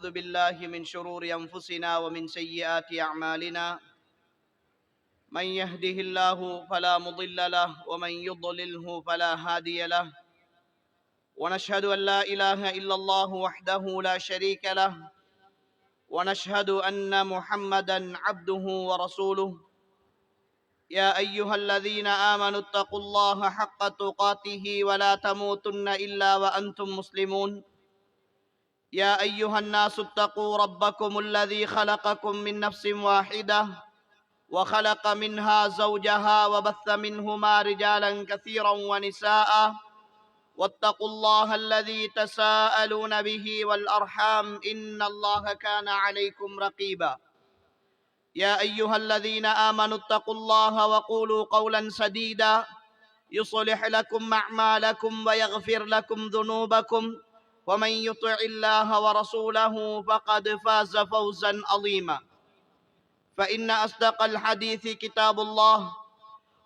أعوذ بالله من شرور أنفسنا ومن سيئات أعمالنا من يهده الله فلا مضل له ومن يضلله فلا هادي له ونشهد أن لا إله إلا الله وحده لا شريك له ونشهد أن محمدا عبده ورسوله يا أيها الذين آمنوا اتقوا الله حق تقاته ولا تموتن إلا وأنتم مسلمون يا أيها الناس اتقوا ربكم الذي خلقكم من نفس واحدة وخلق منها زوجها وبث منهما رجالا كثيرا ونساء واتقوا الله الذي تساءلون به والأرحام إن الله كان عليكم رقيبا يا أيها الذين آمنوا اتقوا الله وقولوا قولا سديدا يصلح لكم أعمالكم ويغفر لكم ذنوبكم ومن يطع الله ورسوله فقد فاز فوزا عظيما فإن أصدق الحديث كتاب الله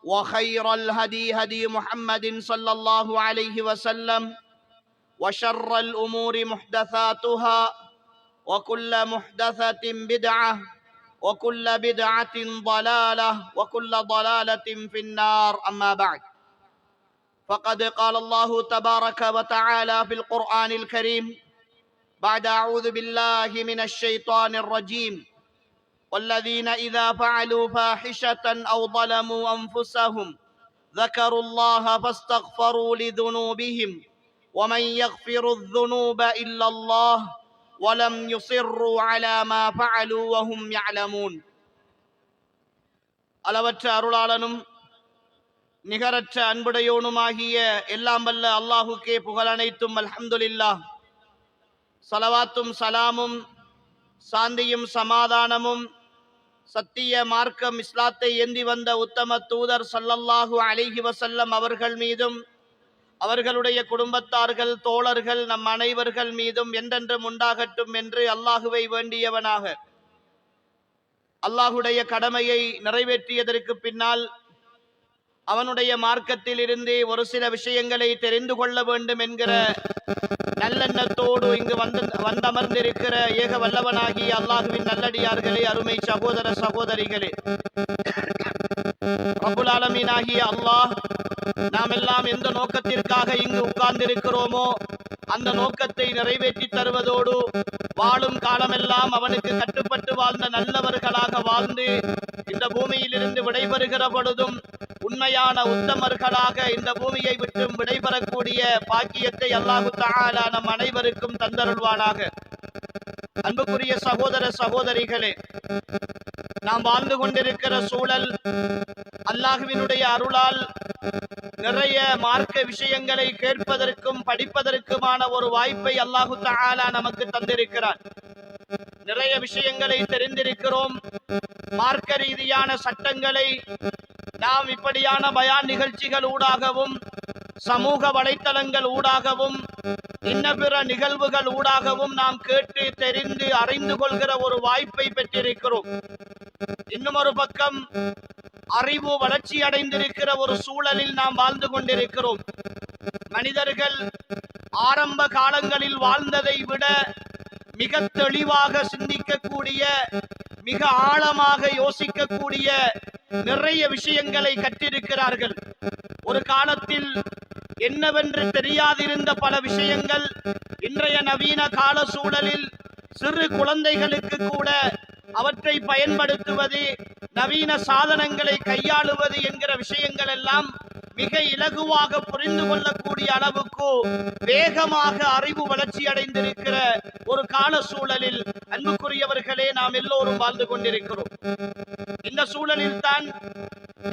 وخير الهدي هدي محمد صلى الله عليه وسلم وشر الأمور محدثاتها وكل محدثة بدعة وكل بدعة ضلالة وكل ضلالة في النار أما بعد فقد قال الله تبارك وتعالى في القرآن الكريم بعد أعوذ بالله من الشيطان الرجيم والذين إذا فعلوا فاحشة أو ظلموا أنفسهم ذكروا الله فاستغفروا لذنوبهم ومن يغفر الذنوب إلا الله ولم يصروا على ما فعلوا وهم يعلمون அளவற்ற அருளாளனும் நிகரற்ற அன்புடையோனுமாகிய எல்லாம் வல்ல அல்லாஹுக்கே புகழனைத்தும் அல்ஹம்துலில்லாஹ். ஸலவாத்தும் சலாமும் சாந்தியும் சமாதானமும் சத்திய மார்க்கம் இஸ்லாத்தை ஏந்தி வந்த உத்தம தூதர் ஸல்லல்லாஹு அலைஹி வஸல்லம் அவர்கள் மீதும் அவர்களுடைய குடும்பத்தார்கள் தோழர்கள் நம் அனைவர்கள் மீதும் என்றென்றும் உண்டாகட்டும் என்று அல்லாஹுவை வேண்டியவனாக அல்லாஹுடைய கடமையை நிறைவேற்றியதற்கு பின்னால் அவனுடைய மார்க்கத்தில் இருந்து ஒரு சில விஷயங்களை தெரிந்து கொள்ள வேண்டும் என்கிற நல்லெண்ணத்தோடு இங்கு வந்தமர்ந்திருக்கிற ஏக வல்லவனாகிய அல்லாஹுவின் நல்லடியார்களே, அருமை சகோதர சகோதரிகளே, ரப்புல் ஆலமீனாகிய அல்லாஹ் நாம் எல்லாம் எந்த நோக்கத்திற்காக இங்கு உட்கார்ந்திருக்கிறோமோ அந்த நோக்கத்தை நிறைவேற்றி தருவதோடு வாழும் காலமெல்லாம் அவனுக்கு கட்டுப்பட்டு வாழ்ந்த நல்லவர்களாக வாழ்ந்து இந்த பூமியிலிருந்து விடைபெறுகிற பொழுதும் உண்மையான உத்தமர்களாக இந்த பூமியை விட்டு விடைபெறக்கூடிய பாக்கியத்தை அல்லாஹு தஆலா நம் அனைவருக்கும் தந்தருள்வானாக. அன்புக்குரிய சகோதர சகோதரிகளே, நாம் வாழ்ந்து கொண்டிருக்கிற சூழல் அல்லாஹுவினுடைய அருளால் நிறைய மார்க்க விஷயங்களை கேட்பதற்கும் படிப்பதற்குமான ஒரு வாய்ப்பை அல்லாஹு தஆலா நமக்கு தந்திருக்கிறார். நிறைய விஷயங்களை தெரிந்திருக்கிறோம். மார்க்க ரீதியான சட்டங்களை நாம் இப்படியான பயான் நிகழ்ச்சிகள் ஊடாகவும் சமூக வலைத்தளங்கள் ஊடாகவும் இன்ன பிற நிகழ்வுகள் ஊடாகவும் நாம் கேட்டு தெரிந்து அறிந்து கொள்கிற ஒரு வாய்ப்பை பெற்றிருக்கிறோம். இன்னும் ஒரு பக்கம் அறிவு வளர்ச்சி அடைந்திருக்கிற ஒரு சூழலில் நாம் வாழ்ந்து கொண்டிருக்கிறோம். மனிதர்கள் ஆரம்ப காலங்களில் வாழ்ந்ததை விட மிக தெளிவாக சிந்திக்கக்கூடிய, மிக ஆழமாக யோசிக்கக்கூடிய நிறைய விஷயங்களை கற்றிருக்கிறார்கள். ஒரு காலத்தில் என்னவென்று தெரியாதிருந்த பல விஷயங்கள் இன்றைய நவீன கால சூழலில் சிறு குழந்தைகளுக்கு கூட அவற்றை பயன்படுத்துவது, நவீன சாதனங்களை கையாளுவது என்கிற விஷயங்கள் எல்லாம் மிக இலகுவாக புரிந்து கொள்ளக்கூடிய அளவுக்கு வேகமாக அறிவு வளர்ச்சி அடைந்திருக்கிற ஒரு கால சூழலில் அன்புக்குரியவர்களே நாம் எல்லோரும் வாழ்ந்து கொண்டிருக்கிறோம். இந்த சூழலில் தான்,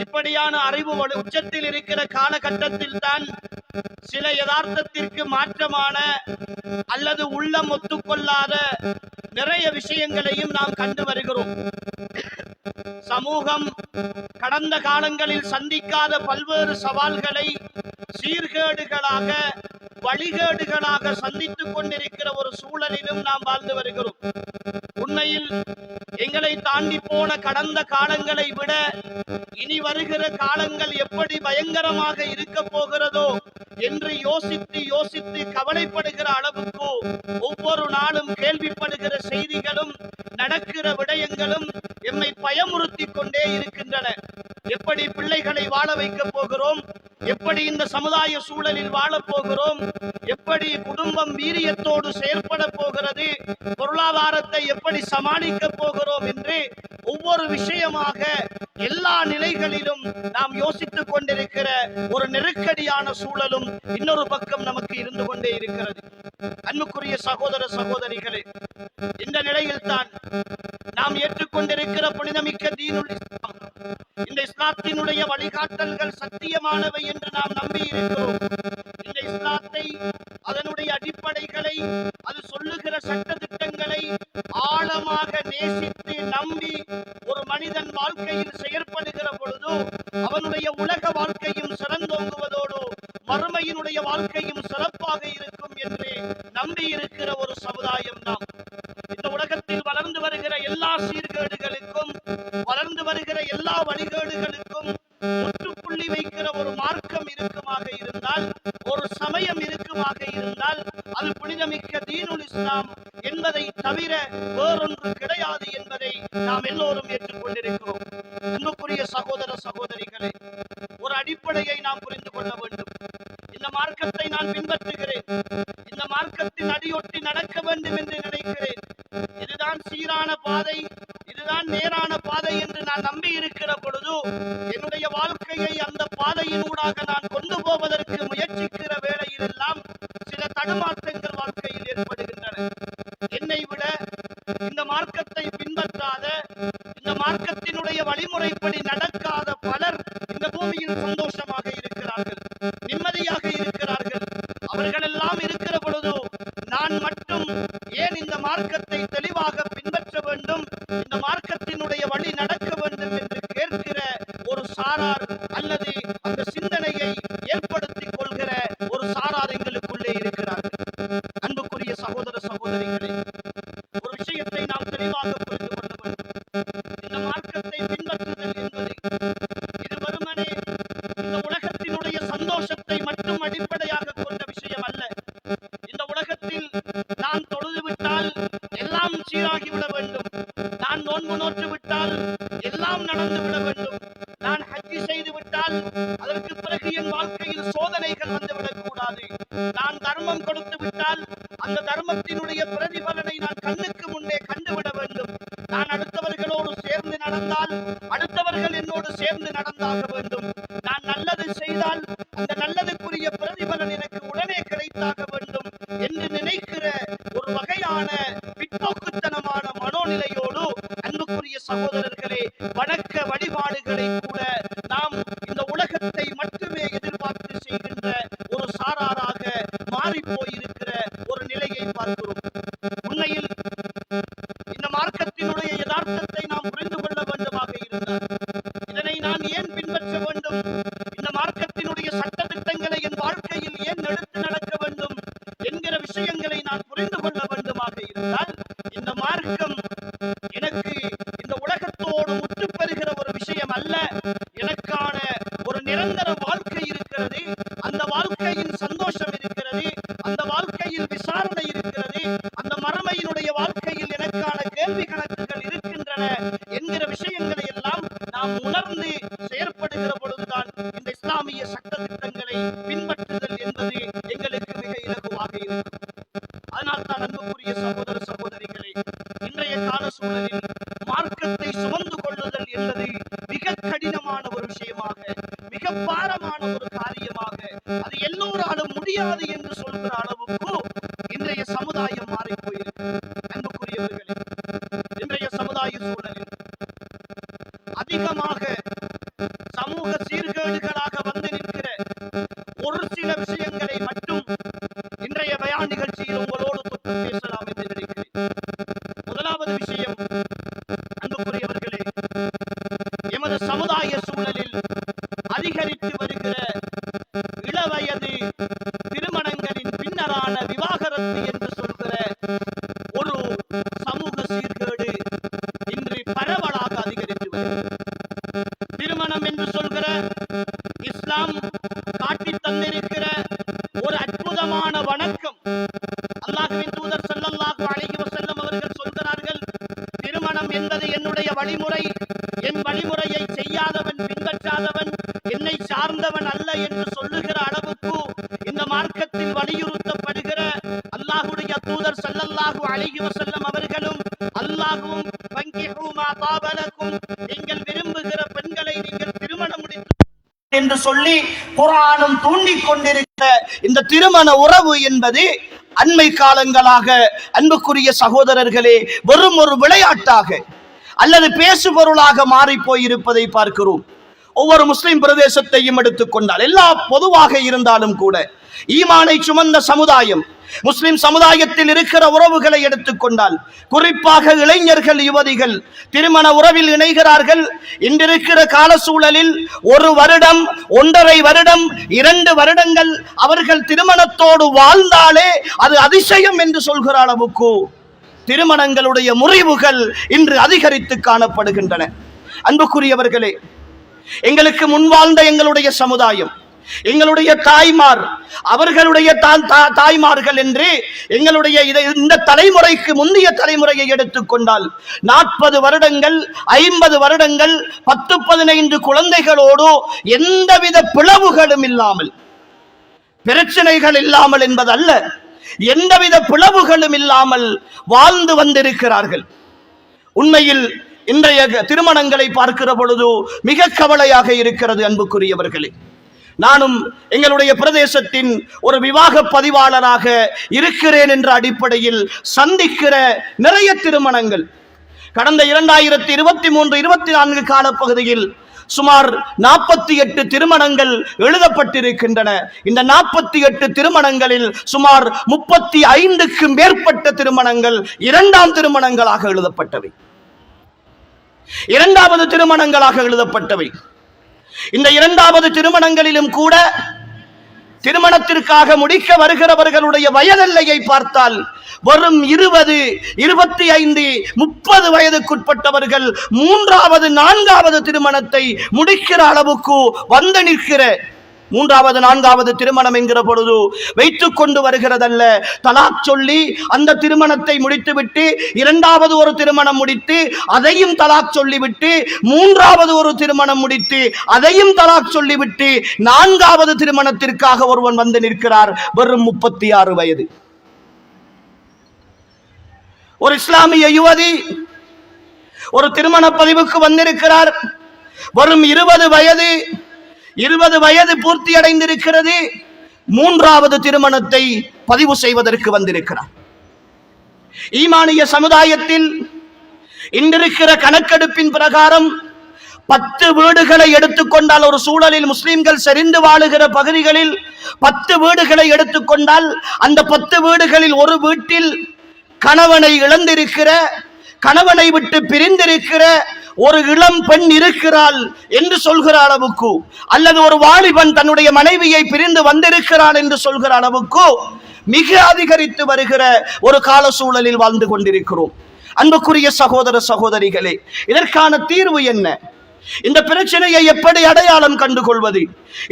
இப்படியான அறிவு உச்சத்தில் இருக்கிற காலகட்டத்தில் தான் சில யதார்த்தத்திற்கு மாற்றமான அல்லது உள்ளம் ஒத்துக்கொள்ளாத நிறைய விஷயங்களையும் நாம் கண்டு வருகிறோம். சமூகம் கடந்த காலங்களில் சந்திக்காத பல்வேறு சவால்களை சீர்கேடுகளாக, வழிகேடுகளாக சந்தித்துக் கொண்டிருக்கிற ஒரு சூழலிலும் நாம் வாழ்ந்து வருகிறோம். உண்மையில் எங்களை தாண்டி போன கடந்த காலங்களை விட இனி வருகிற காலங்கள் எப்படி பயங்கரமாக இருக்க போகிறதோ என்று யோசித்து யோசித்து கவலைப்படுகிற அளவுக்கு ஒவ்வொரு நாளும் கேள்விப்படுகிற செய்திகளும் நடக்கிற விடயங்களும் எம்மை பயமுறுத்தி கொண்டே இருக்கின்றன. எப்படி பிள்ளைகளை வாழ வைக்க போகிறோம், எப்படி இந்த சமுதாய சூழலில் வாழப் போகிறோம், எப்படி குடும்பம் வீரியத்தோடு செயற்பட போகிறது, பொருளாதாரத்தை எப்படி சமாளிக்க போகிறோம் என்று ஒவ்வொரு விஷயமாக எல்லா நிலைகளிலும் நாம் யோசித்துக் கொண்டிருக்கிற ஒரு நெருக்கடியான சூழலும் இன்னொரு பக்கம் நமக்கு இருந்து கொண்டே இருக்கிறது. அன்புக்குரிய சகோதர சகோதரிகளே, இந்த நிலையில் தான் நாம் ஏற்றுக்கொண்டிருக்கிற புனிதமிக்க தீனுல் இஸ்லாம், இந்த இஸ்லாத்தினுடைய வழிகாட்டல்கள் சத்தியமானவை என்று நாம் நம்பி இருக்கிறோம். இந்த இஸ்லாத்தை, அதனுடைய அடிப்படைகளை, அது சொல்லுகிற சட்ட திட்டங்களை ஆழமாக நேசித்து நம்பி ஒரு மனிதன் வாழ்க்கையில் செயற்படுகிற பொழுது அவனுடைய உலக வாழ்க்கையும் சிறந்தோங்குவதோடு மறுமையினுடைய வாழ்க்கையும் சிறப்பாக இருக்கும் என்று நம்பி இருக்கிற ஒரு சமுதாயம் நாம். இந்த உலகத்தில் வளர்ந்து வருகிற எல்லா சீர்கேடுகளுக்கும், வளர்ந்து வருகிற எல்லா வழிகேடுகளுக்கும் முற்றுப்புள்ளி வைக்கிற ஒரு மார்க்கம் இருக்குமாக இருந்தால், ஒரு சமயம் இருக்குமாக இருந்தால், அது புனிதமிக்க தீனுல் இஸ்லாம் என்பதை தவிர வேறொன்று கிடையாது என்பதை நாம் எல்லோரும் ஏற்றுக்கொண்டிருக்கிறோம். அன்புக்குரிய சகோதர சகோதரிகளே, ஒரு அடிப்படையை நாம் புரிந்து கொள்ள வேண்டும். இந்த மார்க்கத்தை நான் பின்பற்றுகிறேன், இந்த மார்க்கத்தின் அடியொட்டி நடக்க வேண்டும் என்று நினைக்கிறேன், இதுதான் சீரான பாதை, இதுதான் நேரான பாதை என்று நான் நம்பி இருக்கிற பொழுது என்னுடைய வாழ்க்கையை அந்த பாதையினூடாக நான் கொண்டு போவதற்கு முயற்சிக்கிற வேளையிலெல்லாம் சில தடுமாற்றங்கள் வாழ்க்கையில் ஏற்படுகின்றன. என்னை விட இந்த மார்க்கத்தை பின்பற்றாத, இந்த மார்க்கத்தினுடைய வழிமுறைப்படி நடக்காத பலர் இந்த பூமியில் சந்தோஷமாக இருக்கிறார்கள், நிம்மதியாக இருக்கிறார்கள். அவர்களெல்லாம் இருக்கிற பொழுது நான் மட்டும் ஏன் இந்த மார்க்கத்தை தெளிவாக பின்பற்ற வேண்டும், இந்த மார்க்கத்தினுடைய வழி நடக்க வேண்டும் என்று கேட்கிற ஒரு சாரார் அல்லது அந்த சிந்தனையை ஏற்படுத்திக் கொள்கிற ஒரு சாரார் எங்களுக்குள்ளே இருக்கிறார்கள். அன்புக்குரிய சகோதர சகோதரிகளே, ஒரு விஷயத்தை நாம் தெளிவாக புரிந்து கொள்ள வேண்டும். இந்த மார்க்கத்தை பின்பற்றுதல் என்பது இது வெறுமனே இந்த உலகத்தினுடைய சந்தோஷத்தை மட்டும் அடிப்படையாக கொண்ட விஷயம் அல்ல. இந்த உலகத்தில் நான் தொழுது விட்டால் எல்லாம் சீராகிவிட வேண்டும், நான் நோன்பு நோற்று விட்டால் எல்லாம் நடந்து விட வேண்டும், நான் ஹஜ் செய்து விட்டால் அதற்கு பிறகு என் வாழ்க்கையில் சோதனைகள் வந்துவிடக் கூடாது, நான் தர்மம் கொடுத்து விட்டால் அந்த தர்மத்தினுடைய பிரதிபலனை நான் கண்ணுக்கு முன்னே கண்டுவிட வேண்டும், நான் அடுத்தவர்களோடு சேர்ந்து நடந்தால் அடுத்தவர்கள் என்னோடு சேர்ந்து நடந்தாக வேண்டும், நான் நல்லது செய்தால் அந்த நல்லதுக்குரிய பிரதிபலன் எனக்கு உடனே கிடைத்தாக வேண்டும் என்று நினைக்கிற ஒரு வகையான பிற்போக்குத்தனமான மனோநிலையோடு, அன்புக்குரிய சகோதரர்களே, வணக்க வழிபாடுகளை கூட நாம் இந்த உலகத்தை மட்டுமே எதிர்பார்த்து செய்கின்ற ஒரு சாராராக மாறி போயிருக்கிற ஒரு நிலையை பார்க்கிறோம். உண்மையில் இந்த மார்க்கத்தினுடைய யதார்த்தத்தை நாம் புரிந்து கொள்ள வேண்டுமாக இருந்தால், இதனை நான் ஏன் பின்பற்ற வேண்டும், இந்த மார்க்கத்தினுடைய சட்ட திட்டங்களை என் வாழ்க்கையில் ஏன் எடுத்து நடக்க வேண்டும் என்கிற விஷயங்களை நான் புரிந்து கொள்ள வேண்டுமாக இருந்தால், இந்த மார்க்கம் எனக்கு இந்த உலகத்தோடு முற்று பெறுகிற ஒரு விஷயம் அல்ல, எனக்கான ஒரு நிரந்தர வாழ்க்கை இருக்கிறது, அந்த வாழ்க்கையின் சந்தோஷம் இருக்கிறது, அந்த வாழ்க்கையில் விசாரணை இருக்கிறது, அந்த மறுமையினுடைய வாழ்க்கையில் எனக்கான கேள்வி கணக்குகள் இருக்கின்றன என்கிற விஷயங்களை எல்லாம் நாம் உணர்ந்து செயற்படுகிற பொழுதுதான் இந்த இஸ்லாமிய சட்ட திட்டங்களை பின்பற்றுதல் என்பது எங்களுக்கு மிக இலகுவாக இருக்கும். அதனால் தான் அன்புக்குரிய சகோதர சகோதரிகளே, இன்றைய கால சூழலில் மார்க்கத்தை சுமந்து கொள்ளுதல் என்பது மிக கடினமான ஒரு விஷயமாக, மிக பாரமான ஒரு காரியமாக, அது எல்லோராலும் முடியாது என்று சொல்கிற அளவுக்கு இன்றைய சமுதாயம் மாறி போயிருக்கு. அன்புக்குரியவர்களே, இன்றைய சமுதாய சூழலில் அதிகமாக சமூக சீர்கேடுகளாக வந்து நிற்கிற ஒரு சில விஷயங்களை மட்டும் இன்றைய பயான் நிகழ்ச்சியில் உங்களோடு தொட்டு பேசலாம் என்று நினைக்கிறேன். முதலாவது விஷயம், என்னுடைய வழிமுறை, என் வழிமுறையை செய்யாதவன் பின்பற்றாதவன் என்னை சார்ந்தவன் அல்ல என்று சொல்லுகிற அளவுக்கு இந்த மார்க்கத்தில் வலியுறுத்தப்படுகிற அல்லாஹ்வுடைய தூதர் ஸல்லல்லாஹு அலைஹி வஸல்லம் அவர்களும் அல்லாஹ்வும் ஃபங்கிஹு மா தாப லக்கும், நீங்கள் விரும்புகிற பெண்களை நீங்கள் திருமணம் முடித்து என்று சொல்லி குர்ஆனும் தூண்டிக் கொண்டிருக்கிற இந்த திருமண உறவு என்பது அண்மை காலங்களாக அன்புக்குரிய சகோதரர்களே வெறும் ஒரு விளையாட்டாக அல்லது பேசு பொருளாக மாறி போயிருப்பதை பார்க்கிறோம். ஒவ்வொரு முஸ்லிம் பிரதேசத்தையும் எடுத்துக்கொண்டால், எல்லா பொதுவாக இருந்தாலும் கூட ஈமானை சுமந்த சமுதாயம், முஸ்லிம் சமுதாயத்தில் இருக்கிற உறவுகளை எடுத்துக்கொண்டால், குறிப்பாக இளைஞர்கள் யுவதிகள் திருமண உறவில் இணைகிறார்கள். இன்றிருக்கிற கால சூழலில் 1 வருடம், 1.5 வருடம், 2 வருடங்கள் அவர்கள் திருமணத்தோடு வாழ்ந்தாலே அது அதிசயம் என்று சொல்கிற அளவுக்கு திருமணங்களுடைய முறிவுகள் இன்று அதிகரித்து காணப்படுகின்றன. அன்புக்குரியவர்களே, எங்களுக்கு முன் வாழ்ந்த எங்களுடைய சமுதாயம், எங்களுடைய தாய்மார், அவர்களுடைய தாய்மார்கள் என்று எங்களுடைய இந்த தலைமுறைக்கு முந்தைய தலைமுறையை எடுத்துக்கொண்டால் 40 வருடங்கள் 50 வருடங்கள் 10-15 குழந்தைகளோடு எந்தவித பிளவுகளும் இல்லாமல், பிரச்சனைகள் இல்லாமல் என்பதல்ல, எந்தவித பிளவுகளும் இல்லாமல் வாழ்ந்து வந்திருக்கிறார்கள். உண்மையில் இன்றைய திருமணங்களை பார்க்கிற பொழுது மிக கவலையாக இருக்கிறது. அன்புக்குரியவர்களே, நானும் எங்களுடைய பிரதேசத்தின் ஒரு விவாக பதிவாளராக இருக்கிறேன் என்ற அடிப்படையில் சந்திக்கிற நிறைய திருமணங்கள் கடந்த 2023-24 காலப்பகுதியில் சுமார் 48 திருமணங்கள் எழுதப்பட்டிருக்கின்றன. இந்த 48 திருமணங்களில் சுமார் 35க்கும் மேற்பட்ட திருமணங்கள் 2ஆம் திருமணங்களாக எழுதப்பட்டவை, 2வது திருமணங்களாக எழுதப்பட்டவை. இந்த 2வது திருமணங்களிலும் கூட திருமணத்திற்காக முடிக்க வருகிறவர்களுடைய வயதெல்லையை பார்த்தால் வரும் 20, 25, 30 வயதுக்குட்பட்டவர்கள் 3வது 4வது திருமணத்தை முடிக்கிற அளவுக்கு வந்து நிற்கிற 3வது 4வது திருமணம் என்கிற பொழுது வைத்துக் கொண்டு வருகிறதல்ல, தலாக் சொல்லி அந்த திருமணத்தை முடித்துவிட்டு 2வது ஒரு திருமணம் முடித்து அதையும் தலாக் சொல்லிவிட்டு 3வது ஒரு திருமணம் முடித்து அதையும் தலாக் சொல்லிவிட்டு 4வது திருமணத்திற்காக ஒருவன் வந்து நிற்கிறார். வெறும் 36 வயது. ஒரு இஸ்லாமிய யுவதி ஒரு திருமண பதிவுக்கு வந்திருக்கிறார். வரும் 20 வயது பூர்த்தி அடைந்திருக்கிறது. 3வது திருமணத்தை பதிவு செய்வதற்கு வந்திருக்கிறார். ஈமானிய சமுதாயத்தில் இன்றிருக்கிற கணக்கெடுப்பின் பிரகாரம் 10 வீடுகளை எடுத்துக்கொண்டால், ஒரு சூழலில் முஸ்லிம்கள் செறிந்து வாழுகிற பகுதிகளில் 10 வீடுகளை எடுத்துக்கொண்டால், அந்த 10 வீடுகளில் ஒரு வீட்டில் கணவனை இழந்திருக்கிற, கணவனை விட்டு பிரிந்திருக்கிற ஒரு இளம் பெண் இருக்கிறாள் என்று சொல்கிற அளவுக்கு, அல்லது ஒரு வாலிபன் தன்னுடைய மனைவியை பிரிந்து வந்திருக்கிறான் என்று சொல்கிற அளவுக்கு மிக அதிகரித்து வருகிற ஒரு கால சூழலில் வாழ்ந்து கொண்டிருக்கிறோம். அன்புக்குரிய சகோதர சகோதரிகளே, இதற்கான தீர்வு என்ன? இந்த பிரச்சனையை எப்படி அடையாளம் கண்டுகொள்வது?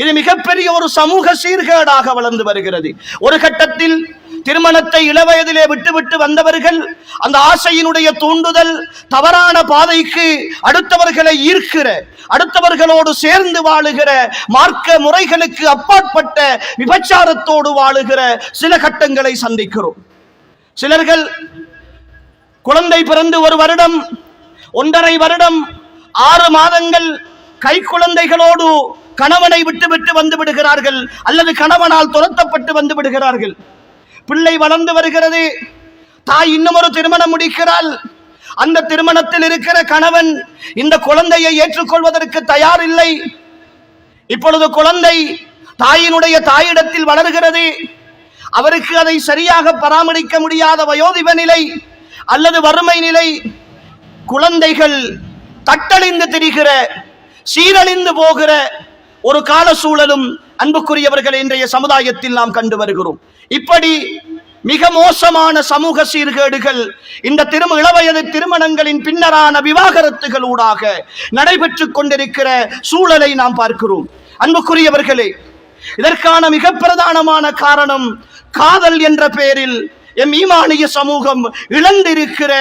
இது மிகப்பெரிய ஒரு சமூக சீர்கேடாக வளர்ந்து வருகிறது. ஒரு கட்டத்தில் திருமணத்தை இளவயதிலே விட்டுவிட்டு வந்தவர்கள் அந்த ஆசையினுடைய தூண்டுதல், தவறான பாதைக்கு அடுத்தவர்களை ஈர்க்கிற, அடுத்தவர்களோடு சேர்ந்து வாழுகிற, மார்க்க முறைகளுக்கு அப்பாற்பட்ட விபச்சாரத்தோடு வாழுகிற சில கட்டங்களை சந்திக்கிறோம். சிலர்கள் குழந்தை பிறந்து 1 வருடம், 1.5 வருடம், 6 மாதங்கள் கை குழந்தைகளோடு கணவனை விட்டுவிட்டு வந்து விடுகிறார்கள், அல்லது கணவனால் துரத்தப்பட்டு வந்து விடுகிறார்கள். பிள்ளை வளர்ந்து வருகிறது. தாய் இன்னும் ஒரு திருமணம் முடிக்கிறாள். அந்த திருமணத்தில் இருக்கிற கணவன் இந்த குழந்தையை ஏற்றுக்கொள்வதற்கு தயார் இல்லை. இப்பொழுது குழந்தை தாயினுடைய தாயிடத்தில் வளர்கிறது. அவருக்கு அதை சரியாக பராமரிக்க முடியாத வயோதிப நிலை அல்லது வறுமை நிலை. குழந்தைகள் தட்டழிந்து திரிகிற, சீரழிந்து போகிற ஒரு கால சூழலும் அன்புக்குரியவர்கள் இன்றைய சமுதாயத்தில் நாம் கண்டு வருகிறோம். இப்படி மிக மோசமான சமூக சீர்கேடுகள் இந்த இளவயது திருமணங்களின் பின்னரான விவாகரத்துகளூடாக நடைபெற்றுக் கொண்டிருக்கிற சூழலை நாம் பார்க்கிறோம். அன்புக்குரியவர்களே, இதற்கான மிக பிரதானமான காரணம் காதல் என்ற பெயரில் எம் ஈமானிய சமூகம் இழந்திருக்கிற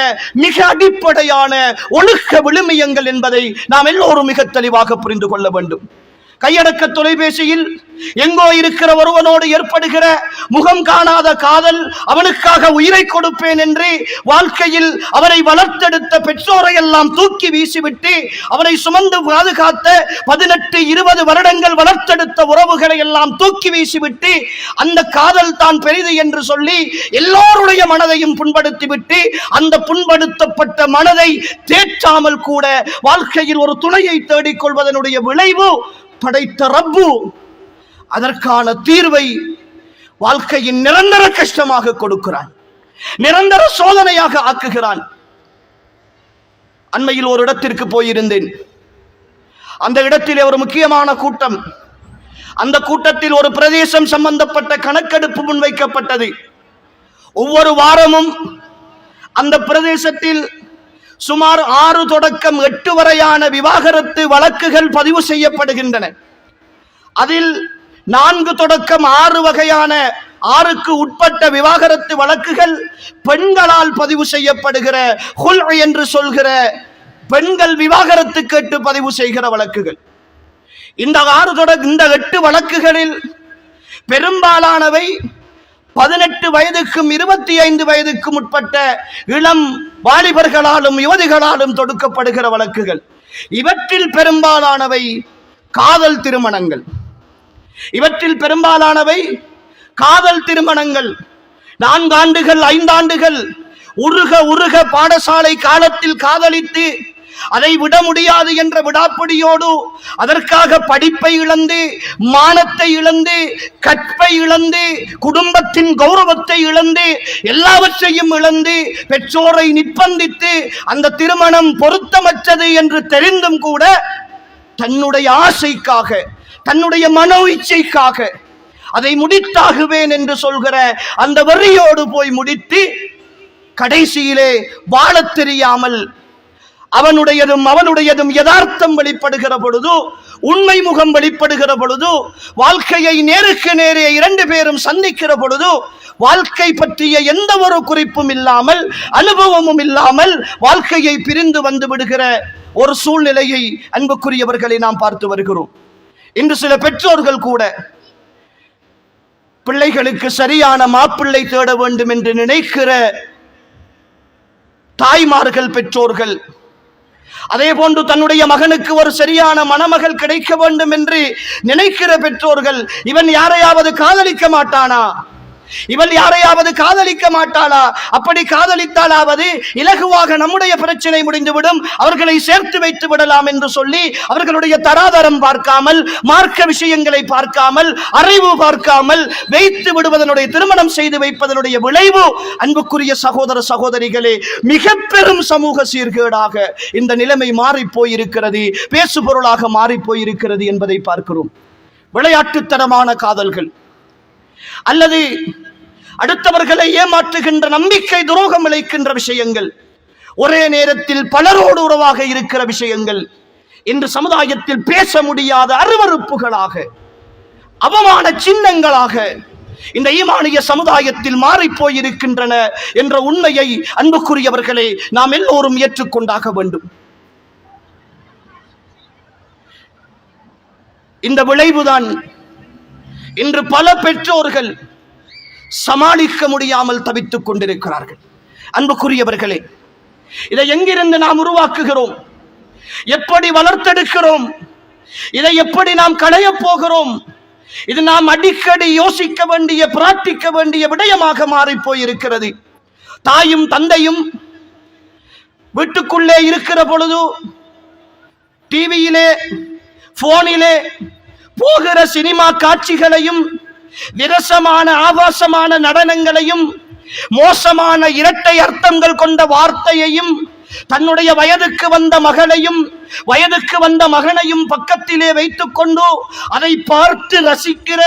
மிக அடிப்படையான ஒழுக்க விழுமியங்கள் என்பதை நாம் எல்லோரும் மிக தெளிவாக புரிந்து கொள்ள வேண்டும். கையடக்க தொலைபேசியில் எங்கோ இருக்கிற ஒருவனோடு ஏற்படுகிற முகம் காணாத காதல், அவனுக்காக உயிரை கொடுப்பேன் என்று வாழ்க்கையில் அவரை வளர்த்தெடுத்த பெற்றோரை எல்லாம் தூக்கி வீசிவிட்டு அவரை சுமந்து பாதுகாத்த 18-20 வருடங்கள் வளர்த்தெடுத்த உறவுகளை எல்லாம் தூக்கி வீசிவிட்டு அந்த காதல் தான் பெரிது என்று சொல்லி எல்லோருடைய மனதையும் புண்படுத்திவிட்டு அந்த புண்படுத்தப்பட்ட மனதை தேற்றாமல் கூட வாழ்க்கையில் ஒரு துணையை தேடிக்கொள்வதனுடைய விளைவு படைத்த ரப்பு அதற்கான தீர்வை வாழ்க்கையின் நிரந்தர கஷ்டமாக கொடுக்கிறான், நிரந்தர சோதனையாக ஆக்குகிறான். அண்மையில் ஒரு இடத்திற்கு போயிருந்தேன். அந்த இடத்திலே ஒரு முக்கியமான கூட்டம். அந்த கூட்டத்தில் ஒரு பிரதேசம் சம்பந்தப்பட்ட கணக்கெடுப்பு முன்வைக்கப்பட்டது. ஒவ்வொரு வாரமும் அந்த பிரதேசத்தில் சுமார் 6 தொடக்கம் 8 வரையான விவாகரத்து வழக்குகள் பதிவு செய்யப்படுகின்றன. அதில் 4 தொடக்கம் 6 வகையான 6க்கு உட்பட்ட விவாகரத்து வழக்குகள் பெண்களால் பதிவு செய்யப்படுகிற ஹுல் என்று சொல்கிற பெண்கள் விவாகரத்து கேட்டு பதிவு செய்கிற வழக்குகள். இந்த 8 வழக்குகளில் பெரும்பாலானவை 18 வயதுக்கும் 25 வயதுக்கும் உட்பட்ட இளம் வாலிபர்களாலும் யுவதிகளாலும் தொடுக்கப்படுகிற வழக்குகள். இவற்றில் பெரும்பாலானவை காதல் திருமணங்கள். 4 ஆண்டுகள் 5 ஆண்டுகள் உருக பாடசாலை காலத்தில் காதலித்து அதை விட முடியாது என்ற விடாப்பிடியோடு அதற்காக படிப்பை இழந்து, மானத்தை இழந்து, கற்பை இழந்து, குடும்பத்தின் கௌரவத்தை இழந்து, எல்லாவற்றையும் இழந்து பெற்றோரை நிர்பந்தித்து அந்த திருமணம் பொருத்தமற்றது என்று தெரிந்தும் கூட தன்னுடைய ஆசைக்காக, தன்னுடைய மனோ இச்சைக்காக அதை முடித்தாகுவேன் என்று சொல்கிற அந்த வெறியோடு போய் முடித்து கடைசியிலே வாழத் தெரியாமல் அவனுடையதும் யதார்த்தம் வெளிப்படுகிற பொழுது, உண்மை முகம் வெளிப்படுகிற பொழுது, வாழ்க்கையை நேருக்கு நேரே 2 பேரும் சந்திக்கிற பொழுது வாழ்க்கை பற்றிய எந்த ஒரு குறிப்பும் இல்லாமல், அனுபவமும் இல்லாமல் வாழ்க்கையை பிரிந்து வந்து விடுகிற ஒரு சூழ்நிலையை அன்புக்குரியவர்களை நாம் பார்த்து வருகிறோம். இன்று சில பெற்றோர்கள் கூட பிள்ளைகளுக்கு சரியான மாப்பிள்ளை தேட வேண்டும் என்று நினைக்கிற தாய்மார்கள், பெற்றோர்கள், அதே போன்று தன்னுடைய மகனுக்கு ஒரு சரியான மணமகள் கிடைக்க வேண்டும் என்று நினைக்கிற பெற்றோர்கள், இவன் யாரையாவது காதலிக்க மாட்டானா, இவள் யாரையாவது காதலிக்க மாட்டாளா, அப்படி காதலித்தாலாவது இலகுவாக நம்முடைய பிரச்சனை முடிந்துவிடும், அவர்களை சேர்த்து வைத்து விடலாம் என்று சொல்லி அவர்களுடைய தராதரம் பார்க்காமல், மார்க்க விஷயங்களை பார்க்காமல், அறிவு பார்க்காமல் வைத்து விடுவதனுடைய, திருமணம் செய்து வைப்பதனுடைய விளைவு அன்புக்குரிய சகோதர சகோதரிகளே மிக பெரும் சமூக சீர்கேடாக இந்த நிலைமை மாறி போயிருக்கிறது, பேசு பொருளாக மாறி போயிருக்கிறது என்பதை பார்க்கிறோம். விளையாட்டுத்தனமான காதல்கள் அல்லது அடுத்தவர்களை ஏமாற்றுகின்ற, நம்பிக்கை துரோகம் விளைக்கின்ற விஷயங்கள், ஒரே நேரத்தில் பலரோடு உறவாக இருக்கிற விஷயங்கள் இன்று சமுதாயத்தில் பேச முடியாத அருவருப்புகளாக, அவமான சின்னங்களாக இந்த ஈமானிய சமுதாயத்தில் மாறி போயிருக்கின்றன என்ற உண்மையை அன்புக்குரியவர்களே நாம் எல்லோரும் ஏற்றுக்கொண்டாக வேண்டும். இந்த விளைவுதான் இன்று பல பெற்றோர்கள் சமாளிக்க முடியாமல் தவித்துக் கொண்டிருக்கிறார்கள். அன்புக்குரியவர்களே, இதை எங்கிருந்து நாம் உருவாக்குகிறோம், எப்படி வளர்த்தெடுக்கிறோம், இதை எப்படி நாம் களையப் போகிறோம், இது நாம் அடிக்கடி யோசிக்க வேண்டிய, பிரார்த்திக்க வேண்டிய விடயமாக மாறி போயிருக்கிறது. தாயும் தந்தையும் வீட்டுக்குள்ளே இருக்கிற பொழுது டிவியிலே, போனிலே போகிற சினிமா காட்சிகளையும், விரசமான ஆபாசமான நடனங்களையும், மோசமான இரட்டை அர்த்தங்கள் கொண்ட வார்த்தையையும், தன்னுடைய வயதுக்கு வந்த மகளையும் வயதுக்கு வந்த மகனையும் பக்கத்திலே வைத்துக் கொண்டு அதை பார்த்து ரசிக்கிற,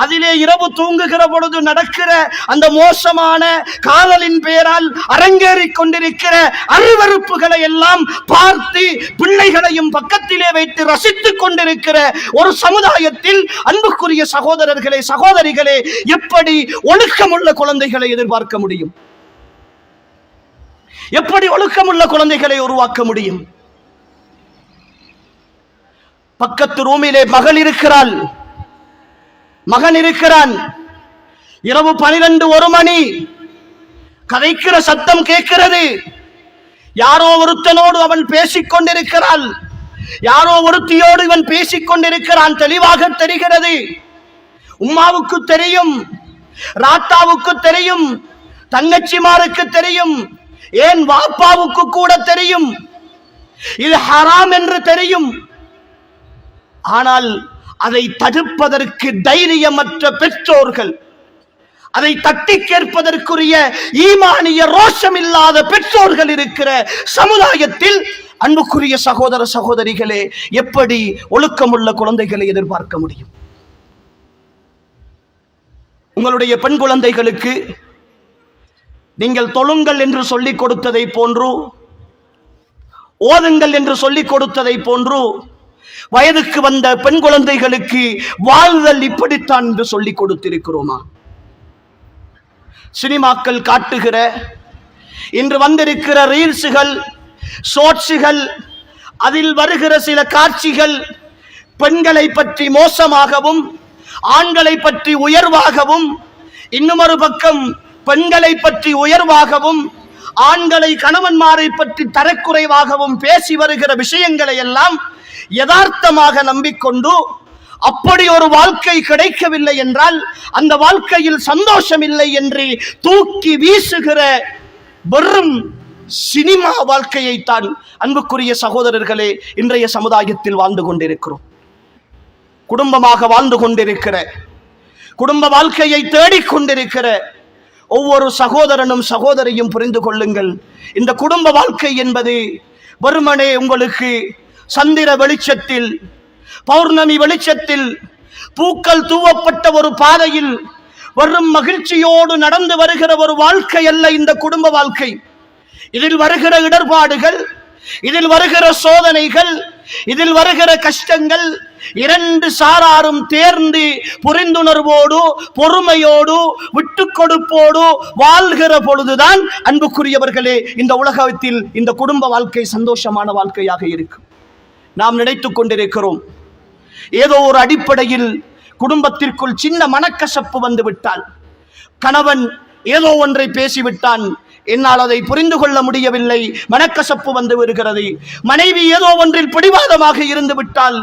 அதிலே இரவு தூங்குகிற பொழுது நடக்கிற அந்த மோசமான காதலின் பெயரால் அரங்கேறிக் கொண்டிருக்கிற அருவருப்புகளை எல்லாம் பார்த்து பிள்ளைகளையும் பக்கத்திலே வைத்து ரசித்துக் கொண்டிருக்கிற ஒரு சமுதாயத்தில் அன்புக்குரிய சகோதரர்களே, சகோதரிகளே, எப்படி ஒழுக்கமுள்ள குழந்தைகளை எதிர்பார்க்க முடியும்? எப்படி ஒழுக்கமுள்ள குழந்தைகளை உருவாக்க முடியும்? பக்கத்து ரூமிலே மகள் இருக்கிறாள், மகன் இருக்கிறான். இரவு 12-1 மணி, கதைக்கிற சத்தம் கேட்கிறது. யாரோ ஒருத்தனோடு அவன் பேசிக் கொண்டிருக்கிறாள், யாரோ ஒருத்தியோடு இவன் பேசிக் கொண்டிருக்கிறான். தெளிவாக தெரிகிறது. உம்மாவுக்கு தெரியும், ராத்தாவுக்கு தெரியும், தங்கச்சிமாருக்கு தெரியும், ஏன் வாப்பாவுக்கு கூட தெரியும். இது ஹராம் என்று தெரியும். ஆனால் அதை தடுப்பதற்கு தைரியமற்ற பெற்றோர்கள், அதை தட்டி கேட்பதற்குரிய ஈமானிய ரோஷம் இல்லாத பெற்றோர்கள் இருக்கிற சமுதாயத்தில் அன்புக்குரிய சகோதர சகோதரிகளே, எப்படி ஒழுக்கமுள்ள குழந்தைகளை எதிர்பார்க்க முடியும்? உங்களுடைய பெண் குழந்தைகளுக்கு நீங்கள் தொழுங்கள் என்று சொல்லிக் கொடுத்ததை போன்று, ஓதுங்கள் என்று சொல்லிக் கொடுத்ததை போன்று, வயதுக்கு வந்த பெண் குழந்தைகளுக்கு வாழ்தல் இப்படித்தான் என்று சொல்லிக் கொடுத்திருக்கிறோமா? சினிமாக்கள் காட்டுகிற, இன்று வந்திருக்கிற ரீல்ஸுகள், ஷார்ட்ஸுகள், அதில் வருகிற சில காட்சிகள் பெண்களை பற்றி மோசமாகவும் ஆண்களை பற்றி உயர்வாகவும், இன்னும் ஒரு பக்கம் பெண்களை பற்றி உயர்வாகவும் ஆண்களை கணவன்மாரை பற்றி தரக்குறைவாகவும் பேசி வருகிற விஷயங்களை எல்லாம் யதார்த்தமாக நம்பிக்கொண்டு, அப்படி ஒரு வாழ்க்கை கிடைக்கவில்லை என்றால் அந்த வாழ்க்கையில் சந்தோஷம் இல்லை என்று தூக்கி வீசுகிற வெறும் சினிமா வாழ்க்கையைத்தான் அன்புக்குரிய சகோதரர்களே இன்றைய சமுதாயத்தில் வாழ்ந்து கொண்டிருக்கிறோம். குடும்பமாக வாழ்ந்து கொண்டிருக்கிற, குடும்ப வாழ்க்கையை தேடிக்கொண்டிருக்கிற ஒவ்வொரு சகோதரனும் சகோதரியும் புரிந்து கொள்ளுங்கள். இந்த குடும்ப வாழ்க்கை என்பது வெறுமனே உங்களுக்கு சந்திர வெளிச்சத்தில், பௌர்ணமி வெளிச்சத்தில், பூக்கள் தூவப்பட்ட ஒரு பாதையில் வெறும் மகிழ்ச்சியோடு நடந்து வருகிற ஒரு வாழ்க்கை அல்ல இந்த குடும்ப வாழ்க்கை. இதில் வருகிற இடர்பாடுகள், இதில் வருகிற சோதனைகள், இதில் வருகிற கஷ்டங்கள் இரண்டு சாராரும் தேர்ந்து புரிந்துணர்வோடு பொறுமையோடு விட்டு கொடுப்போடு வாழ்கிற பொழுதுதான் அன்புக்குரியவர்களே இந்த உலகத்தில் இந்த குடும்ப வாழ்க்கை சந்தோஷமான வாழ்க்கையாக இருக்கும். நாம் நினைத்துக் கொண்டிருக்கிறோம் ஏதோ ஒரு அடிப்படையில் குடும்பத்திற்குள் சின்ன மனக்கசப்பு வந்து விட்டால், கணவன் ஏதோ ஒன்றை பேசிவிட்டான், என்னால் அதை புரிந்து கொள்ள முடியவில்லை, மனக்கசப்பு வந்து வருகிறது. மனைவி ஏதோ ஒன்றில் பிடிவாதமாக இருந்து விட்டால்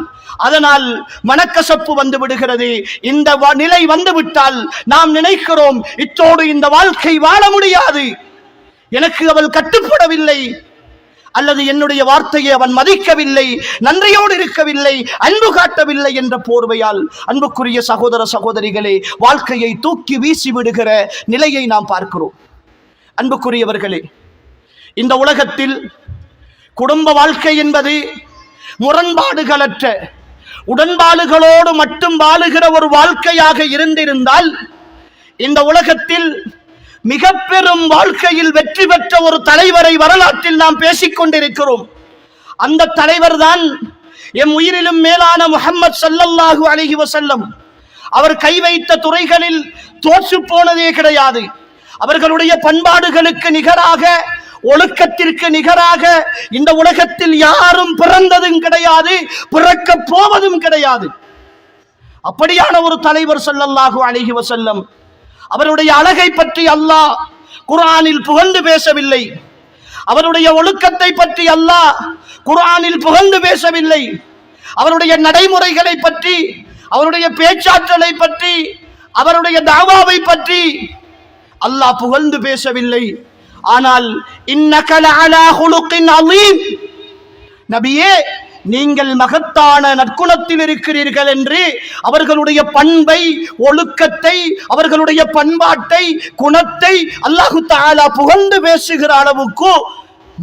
அதனால் மனக்கசப்பு வந்து விடுகிறது. இந்த நிலை வந்து விட்டால் நாம் நினைக்கிறோம் இத்தோடு இந்த வாழ்க்கை வாழ முடியாது, எனக்கு அவள் கட்டுப்படவில்லை, அல்லது என்னுடைய வார்த்தையை அவன் மதிக்கவில்லை, நன்றியோடு இருக்கவில்லை, அன்பு காட்டவில்லை என்ற போர்வையால் அன்புக்குரிய சகோதர சகோதரிகளே வாழ்க்கையை தூக்கி வீசி விடுகிற நிலையை நாம் பார்க்கிறோம். அன்புக்குரியவர்களே, இந்த உலகத்தில் குடும்ப வாழ்க்கை என்பது முரண்பாடுகளற்ற உடன்பாடுகளோடு மட்டும் வாழுகிற ஒரு வாழ்க்கையாக இருந்திருந்தால், இந்த உலகத்தில் மிக பெரும் வாழ்க்கையில் வெற்றி பெற்ற ஒரு தலைவரை வரலாற்றில் நாம் பேசிக்கொண்டிருக்கிறோம். அந்த தலைவர் தான் எம் உயிரிலும் மேலான முஹம்மது ஸல்லல்லாஹு அலைஹி வஸல்லம். அவர் கை வைத்த துறைகளில் தோற்று போனதே கிடையாது. அவர்களுடைய பண்பாடுகளுக்கு நிகராக, ஒழுக்கத்திற்கு நிகராக இந்த உலகத்தில் யாரும் பிறந்ததும் கிடையாது, பிறக்க போவதும் கிடையாது. அப்படியான ஒரு தலைவர் ஸல்லல்லாஹு அலைஹி வஸல்லம். அவருடைய அழகை பற்றி அல்லாஹ் குர்ஆனில் புகழ்ந்து பேசவில்லை, அவருடைய ஒழுக்கத்தை பற்றி அல்லாஹ் குர்ஆனில் புகழ்ந்து பேசவில்லை, அவருடைய நடைமுறைகளை பற்றி, அவருடைய பேச்சாற்றலை பற்றி, அவருடைய தாவாவை பற்றி அல்லாஹ் புகழ்ந்து பேசவில்லை. ஆனால் இன்னக லஅலா குலுகின் அலீம், நபியே நீங்கள் மகத்தான நற்குணத்தில் இருக்கிறீர்கள் என்று அவர்களுடைய பண்பை, ஒழுக்கத்தை, அவர்களுடைய பண்பாட்டை, குணத்தை அல்லாஹு தஆலா புகழ்ந்து பேசுகிற அளவுக்கு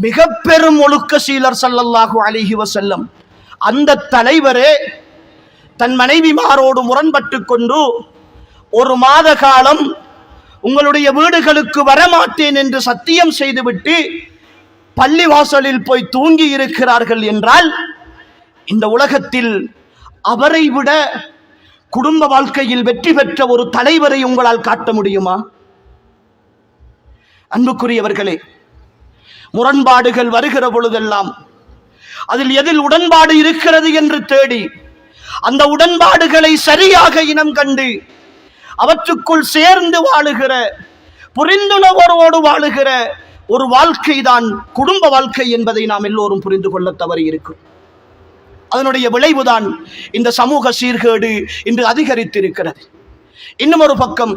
மிக பெரும் ஒழுக்க சீலர் ஸல்லல்லாஹு அலைஹி வஸல்லம். அந்த தலைவரே தன் மனைவிமாரோடு முரண்பட்டு கொண்டு ஒரு மாத காலம் உங்களுடைய வீடுகளுக்கு வரமாட்டேன் என்று சத்தியம் செய்துவிட்டு பள்ளிவாசலில் போய் தூங்கி இருக்கிறார்கள் என்றால் இந்த உலகத்தில் அவரை விட குடும்ப வாழ்க்கையில் வெற்றி பெற்ற ஒரு தலைவரை உங்களால் காட்ட முடியுமா? அன்புக்குரியவர்களே, முரண்பாடுகள் வருகிற பொழுதெல்லாம் அதில் எதில் உடன்பாடு இருக்கிறது என்று தேடி அந்த உடன்பாடுகளை சரியாக இனம் கண்டு அவற்றுக்குள் சேர்ந்து வாழுகிற, புரிந்துணர்வோடு வாழுகிற ஒரு வாழ்க்கை தான் குடும்ப வாழ்க்கை என்பதை நாம் எல்லோரும் புரிந்து கொள்ள தவறி இருக்கும். அதனுடைய விளைவுதான் இந்த சமூக சீர்கேடு இன்று அதிகரித்திருக்கிறது. இன்னும் ஒரு பக்கம்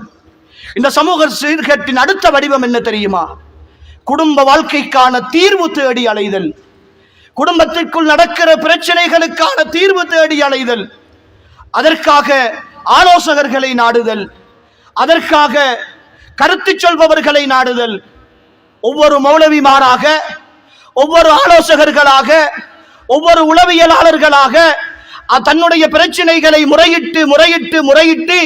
இந்த சமூக சீர்கேட்டின் அடுத்த வடிவம் என்ன தெரியுமா? குடும்ப வாழ்க்கைக்கான தீர்வு தேடி அலைதல், குடும்பத்திற்குள் நடக்கிற பிரச்சனைகளுக்கான தீர்வு தேடி அலைதல், அதற்காக ஆலோசகர்களை நாடுதல், அதற்காக கருத்து சொல்பவர்களை நாடுதல். ஒவ்வொரு மௌலவிமாராக, ஒவ்வொரு ஆலோசகர்களாக, ஒவ்வொரு உளவியலாளர்களாக தன்னுடைய பிரச்சனைகளை முறையிட்டு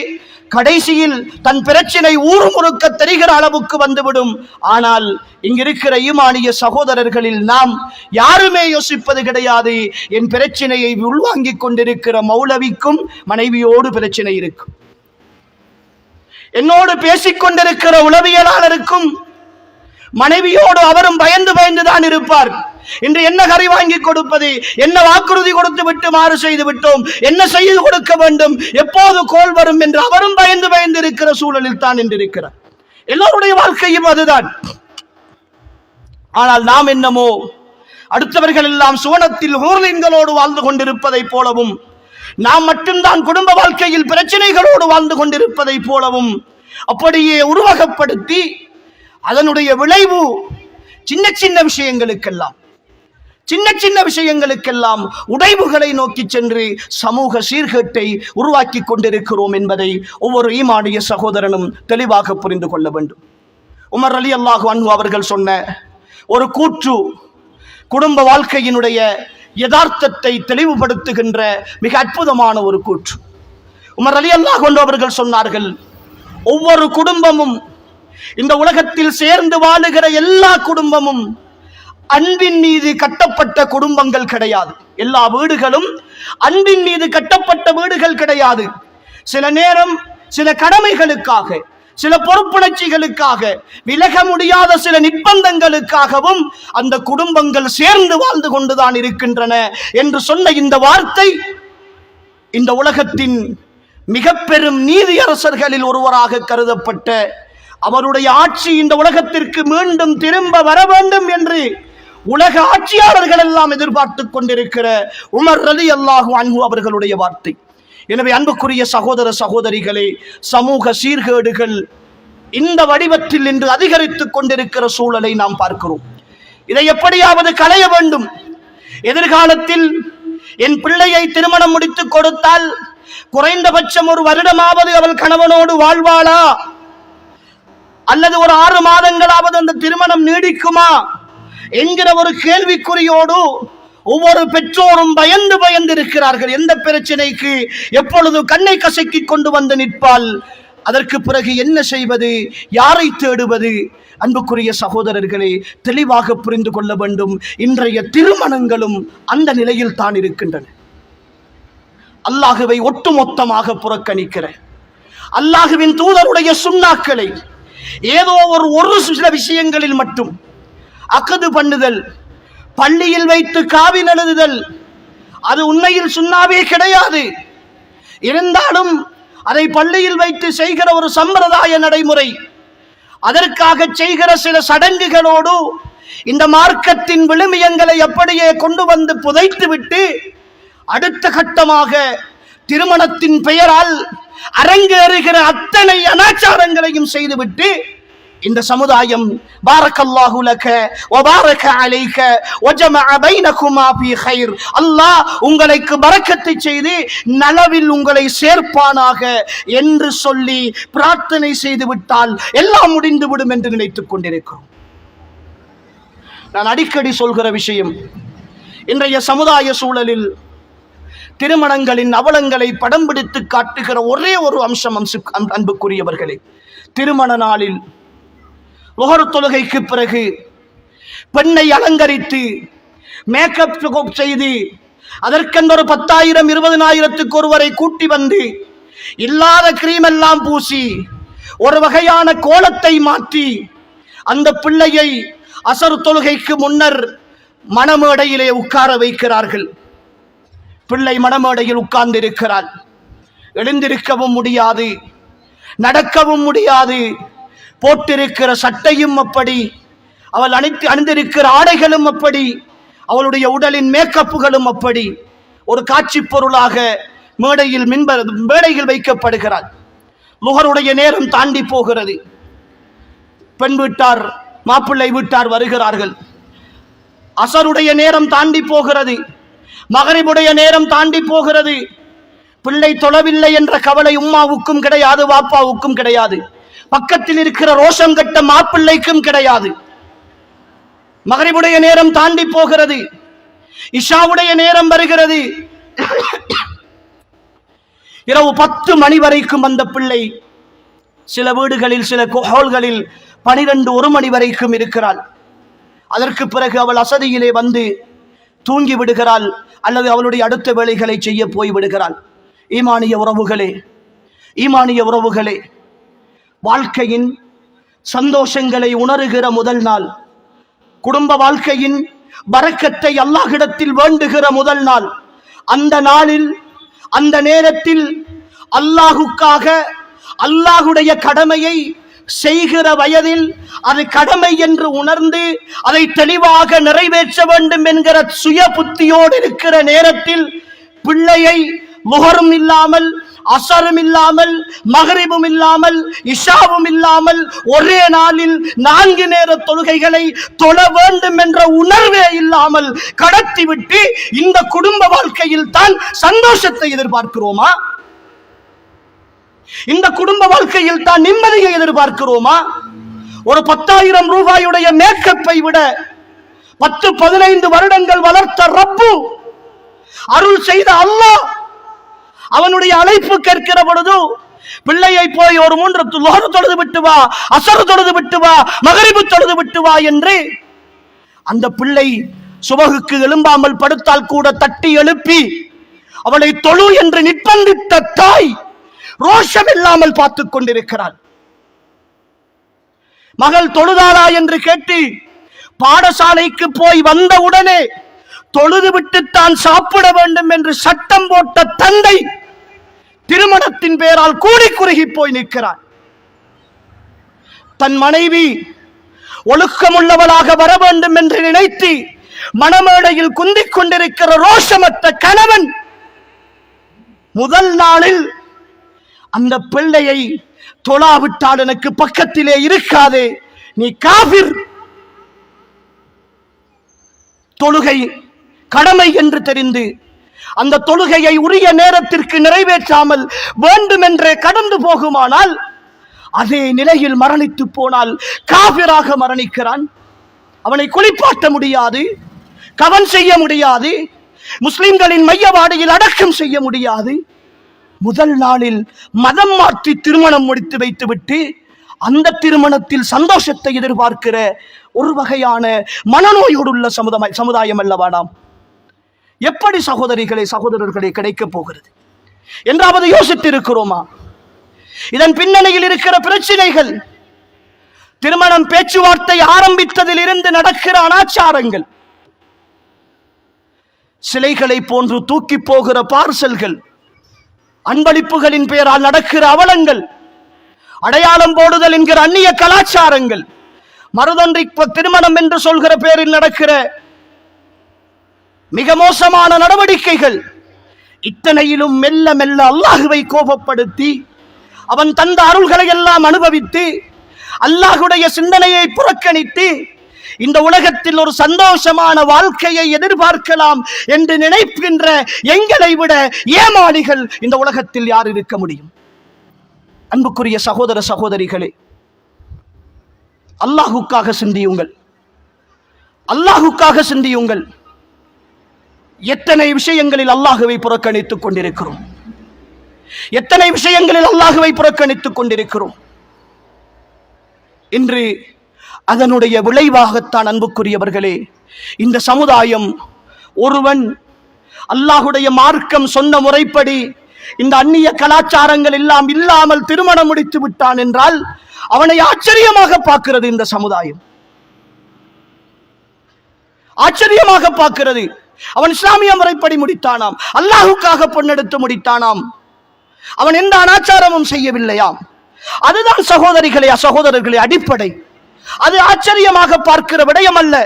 கடைசியில் தன் பிரச்சனை ஊர் முழுக்க தெரிகிற அளவுக்கு வந்துவிடும். ஆனால் இங்கிருக்கிற ஈமானிய சகோதரர்களில் நாம் யாருமே யோசிப்பது கிடையாது. என் பிரச்சனையை உள்வாங்கிக் கொண்டிருக்கிற மௌலவிக்கும் மனைவியோடு பிரச்சனை இருக்கும், என்னோடு பேசிக்கொண்டிருக்கிற உளவியலாளருக்கும் மனைவியோடு அவரும் பயந்து தான் இருப்பார். இன்று என்ன கறி வாங்கி கொடுப்பது, என்ன வாக்குறுதி கொடுத்து விட்டு மாறு செய்து விட்டோம், என்ன செய்து கொடுக்க வேண்டும், எப்போது கோல் வரும் என்று அவரும் பயந்து இருக்கிற சூழலில் தான் இருக்கிறார். எல்லோருடைய வாழ்க்கையும் அதுதான். ஆனால் நாம் என்னமோ அடுத்தவர்கள் எல்லாம் சுவனத்தில் ஹூர்லின்களோடு வாழ்ந்து கொண்டிருப்பதை போலவும், நாம் மட்டும்தான் குடும்ப வாழ்க்கையில் பிரச்சனைகளோடு வாழ்ந்து கொண்டிருப்பதை போலவும் அப்படியே உருவகப்படுத்தி அதனுடைய விளைவு சின்ன சின்ன விஷயங்களுக்கெல்லாம் உடைவுகளை நோக்கி சென்று சமூக சீர்கேட்டை உருவாக்கி கொண்டிருக்கிறோம் என்பதை ஒவ்வொரு ஈமானிய சகோதரனும் தெளிவாக புரிந்து கொள்ள வேண்டும். உமர் ரலியல்லாஹு அன்ஹு அவர்கள் சொன்ன ஒரு கூற்று குடும்ப வாழ்க்கையினுடைய யதார்த்தத்தை தெளிவுபடுத்துகின்ற மிக அற்புதமான ஒரு கூற்று. உமர் ரலியல்லாஹு அன்ஹு அவர்கள் சொன்னார்கள், ஒவ்வொரு குடும்பமும், இந்த உலகத்தில் சேர்ந்து வாழுகிற எல்லா குடும்பமும் அன்பின் மீது கட்டப்பட்ட குடும்பங்கள் கிடையாது. எல்லா வீடுகளும் அன்பின் மீது கட்டப்பட்ட வீடுகள் கிடையாது. சில நேரம் சில கடமைகளுக்காக, சில பொறுப்புணர்ச்சிகளுக்காக, விலக முடியாத சில நிர்பந்தங்களுக்காகவும் அந்த குடும்பங்கள் சேர்ந்து வாழ்ந்து கொண்டுதான் இருக்கின்றன என்று சொன்ன இந்த வார்த்தை இந்த உலகத்தின் மிக பெரும் நீதியரசர்களில் ஒருவராக கருதப்பட்ட, அவருடைய ஆட்சி இந்த உலகத்திற்கு மீண்டும் திரும்ப வர வேண்டும் என்று உலக ஆட்சியாளர்கள் எல்லாம் எதிர்பார்த்து கொண்டிருக்கிற உமர் ரலியல்லாஹு அன்ஹு அவர்களுடைய வார்த்தை. எனவே அன்புக்குரிய சகோதர சகோதரிகளே, சமூக சீர்கேடுகள் இந்த வடிவத்தில் இன்று அதிகரித்துக் கொண்டிருக்கிற சூழலை நாம் பார்க்கிறோம். இதை எப்படியாவது களைய வேண்டும். எதிர்காலத்தில் என் பிள்ளையை திருமணம் முடித்துக் கொடுத்தால் குறைந்தபட்சம் ஒரு வருடமாவது அவள் கணவனோடு வாழ்வாளா, அல்லது ஒரு 6 மாதங்களாவது அந்த திருமணம் நீடிக்குமா என்கிற ஒரு கேள்விக்குறியோடு ஒவ்வொரு பெற்றோரும் பயந்து இருக்கிறார்கள். எந்த பிரச்சனைக்கு எப்பொழுது கண்ணை கசக்கி கொண்டு வந்து நிற்பால், அதற்கு பிறகு என்ன செய்வது, யாரை தேடுவது? அன்புக்குரிய சகோதரர்களே, தெளிவாக புரிந்து கொள்ள வேண்டும். இன்றைய திருமணங்களும் அந்த நிலையில் தான் இருக்கின்றன. அல்லாஹுவை ஒட்டுமொத்தமாக புறக்கணிக்கிற, அல்லாஹுவின் தூதருடைய சுன்னாக்களை ஏதோ ஒரு சில விஷயங்களில் மட்டும் அக்து பண்ணுதல், பள்ளியில் வைத்து காவி எழுதுதல், அது உண்மையில் சுன்னாவே கிடையாது. இருந்தாலும் அதை பள்ளியில் வைத்து செய்கிற ஒரு சம்பிரதாய நடைமுறை, அதற்காக செய்கிற சில சடங்குகளோடு இந்த மார்க்கத்தின் விழுமியங்களை அப்படியே கொண்டு வந்து புதைத்து விட்டு அடுத்த கட்டமாக திருமணத்தின் பெயரால் அரங்கேறுகிற அத்தனை அனாச்சாரங்களையும் செய்துவிட்டு இந்த சமுதாயம் பாரக்கல்லாஹு லக வ பாரக அலைக வ ஜமஅ பைனகுமா ஃபீ கைர், அல்லாஹ் உங்களுக்கு பரக்கத்தை செய்து நலவில் உங்களை சேர்ப்பானாக என்று சொல்லி பிரார்த்தனை செய்து விட்டால் எல்லாம் முடிந்துவிடும் என்று நினைத்துக் கொண்டிருக்கிறோம். நான் அடிக்கடி சொல்கிற விஷயம், இன்றைய சமுதாய சூழலில் திருமணங்களின் அவலங்களை படம் பிடித்து காட்டுகிற ஒரே ஒரு அம்சம் அன்புக்குரியவர்களே, திருமண நாளில் லுஹர் தொழுகைக்கு பிறகு பெண்ணை அலங்கரித்து மேக்கப் செய்து அதற்கென்று ஒரு 10,000 20,000க்கு ஒருவரை கூட்டி வந்து இல்லாத கிரீம் எல்லாம் பூசி ஒரு வகையான கோலத்தை மாற்றி அந்த பிள்ளையை அசர் தொழுகைக்கு முன்னர் மணமேடையிலே உட்கார வைக்கிறார்கள். பிள்ளை மணமேடையில் உட்கார்ந்து இருக்கிறாள். எழுந்திருக்கவும் முடியாது, நடக்கவும் முடியாது. போட்டிருக்கிற சட்டையும் அப்படி, அவள் அணிந்திருக்கிற ஆடைகளும் அப்படி, அவளுடைய உடலின் மேக்கப்புகளும் அப்படி. ஒரு காட்சி பொருளாக மேடையில் வைக்கப்படுகிறாள். லுஹருடைய நேரம் தாண்டி போகிறது. பெண் வீட்டார் மாப்பிள்ளை வீட்டார் வருகிறார்கள். அசருடைய நேரம் தாண்டி போகிறது. மகரிபுடைய நேரம் தாண்டி போகிறது. பிள்ளை தொழவில்லை என்ற கவலை உம்மாவுக்கும் கிடையாது, வாப்பாவுக்கும் கிடையாது, பக்கத்தில் இருக்கிற ரோஷம் கட்ட மாப்பிள்ளைக்கும் கிடையாது. மகரிபுடைய நேரம் தாண்டி போகிறது. இஷாவுடைய நேரம் வருகிறது. இரவு 10 மணி வரைக்கும் அந்த பிள்ளை சில வீடுகளில் சில ஹால்களில் 12-1 மணி வரைக்கும் இருக்கிறாள். அதற்கு பிறகு அவள் அசதியிலே வந்து தூங்கி விடுகிறாள் அல்லது அவளுடைய அடுத்த வேலைகளை செய்ய போய் விடுகிறாள். ஈமானிய உறவுகளே, வாழ்க்கையின் சந்தோஷங்களை உணருகிற முதல் நாள், குடும்ப வாழ்க்கையின் பரக்கத்தை அல்லாஹ்விடத்தில் வேண்டுகிற முதல் நாள், அந்த நாளில் அந்த நேரத்தில் அல்லாஹுக்காக அல்லாஹுடைய கடமையை செய்கிற வயதில் அது கடமை என்று உணர்ந்து அதை தெளிவாக நிறைவேற்ற வேண்டும் என்கிற சுய புத்தியோடு இருக்கிற நேரத்தில் பிள்ளையை லுஹரும் இல்லாமல், அசரும் இல்லாமல், மகரிபும் இல்லாமல், இஷாவும் இல்லாமல் ஒரே நாளில் 4 நேர தொழுகைகளை தொழ வேண்டும் என்ற உணர்வே இல்லாமல் கடத்திவிட்டு இந்த குடும்ப வாழ்க்கையில் தான் சந்தோஷத்தை எதிர்பார்க்கிறோமா? இந்த குடும்ப வாழ்க்கையில் தான் நிம்மதியை எதிர்பார்க்கிறோமா? ஒரு 10,000 ரூபாயுடைய மேக்கப்பை விட 10-15 வருடங்கள் வளர்த்த ரப்பு, அருள் செய்த அல்லாஹ் அவனுடைய அழைப்பு கேட்கிற பொழுது பிள்ளையை போய் ஒரு 3 லுஹர் தொழுது விட்டு வா, அசர் தொழுது விட்டு வா, மகரிபு தொழுது விட்டு வா என்று அந்த பிள்ளை சுபகுக்கு எழும்பாமல் படுத்தால் கூட தட்டி எழுப்பி அவளை தொழு என்று நிர்பந்தித்த தாய் ரோஷம் இல்லாமல் பார்த்துக் கொண்டிருக்கிறாள். மகள் தொழுதாளா என்று கேட்டு பாடசாலைக்கு போய் வந்தவுடனே தொழுது விட்டு தான் சாப்பிட வேண்டும் என்று சட்டம் போட்ட தந்தை திருமணத்தின் பேரால் கூடி குறுகி போய் நிற்கிறார். தன் மனைவி ஒழுக்கமுள்ளவளாக வர வேண்டும் என்று நினைத்து மணமேடையில் குந்திக் கொண்டிருக்கிற ரோஷமற்ற கணவன் முதல் நாளில் அந்த பிள்ளையை தொழாவிட்டால் எனக்கு பக்கத்திலே இருக்காதே, நீ காபிர், தொழுகை கடமை என்று தெரிந்து அந்த தொழுகையை உரிய நேரத்திற்கு நிறைவேற்றாமல் வேண்டுமென்றே கடந்து போகுமானால் அதே நிலையில் மரணித்து போனால் காபிராக மரணிக்கிறான். அவனை குளிப்பாட்ட முடியாது, கவன் செய்ய முடியாது, முஸ்லிம்களின் மையவாடியில் அடக்கம் செய்ய முடியாது. முதல் நாளில் மதம் மாற்றி திருமணம் முடித்து வைத்துவிட்டு அந்த திருமணத்தில் சந்தோஷத்தை எதிர்பார்க்கிற ஒரு வகையான மனநோயோடுள்ள சமுதாயம் அல்லவா நாம்? எப்படி சகோதரர்களே கிடைக்கப் போகிறது என்றாவது யோசித்திருக்கிறோமா? இதன் பின்னணியில் இருக்கிற பிரச்சனைகள், திருமணம் பேச்சுவார்த்தை ஆரம்பித்ததில் இருந்து நடக்கிற அனாச்சாரங்கள், சிலைகளை போன்று தூக்கி போகிற பார்சல்கள், அன்பளிப்புகளின் பெயரால் நடக்கிற அவலங்கள், அடையாளம் போடுதல் என்கிற அந்நிய கலாச்சாரங்கள், மறுதொன்றி திருமணம் என்று சொல்கிற பேரில் நடக்கிற மிக மோசமான நடவடிக்கைகள், இத்தனையிலும் மெல்ல மெல்ல அல்லாஹுவை கோபப்படுத்தி அவன் தந்த அருள்களை எல்லாம் அனுபவித்து அல்லாஹுடைய சிந்தனையை புறக்கணித்து இந்த உலகத்தில் ஒரு சந்தோஷமான வாழ்க்கையை எதிர்பார்க்கலாம் என்று நினைக்கின்ற எங்களை விட ஏமாளிகள் இந்த உலகத்தில் யார் இருக்க முடியும்? அன்புக்குரிய சகோதரிகளே, அல்லாஹுக்காக சிந்தியுங்கள். அல்லாஹுக்காக சிந்தியுங்கள். எத்தனை விஷயங்களில் அல்லாஹுவை புறக்கணித்துக் கொண்டிருக்கிறோம், எத்தனை விஷயங்களில் அல்லாஹுவை புறக்கணித்துக் கொண்டிருக்கிறோம். இன்று அதனுடைய விளைவாகத்தான் அன்புக்குரியவர்களே இந்த சமுதாயம், ஒருவன் அல்லாஹுடைய மார்க்கம் சொன்ன முறைப்படி இந்த அந்நிய கலாச்சாரங்கள் எல்லாம் இல்லாமல் திருமணம் முடித்து விட்டான் என்றால் அவனை ஆச்சரியமாக பார்க்கிறது. இந்த சமுதாயம் ஆச்சரியமாக பார்க்கிறது. அவன் இஸ்லாமிய முறைப்படி முடித்தானாம், அல்லாஹுக்காக பொன்னெடுத்து முடித்தானாம், அவன் எந்த அனாச்சாரமும் செய்யவில்லையாம். அதுதான் சகோதரர்களே அடிப்படை. அது ஆச்சரியமாக பார்க்கிற விடயம் அல்ல.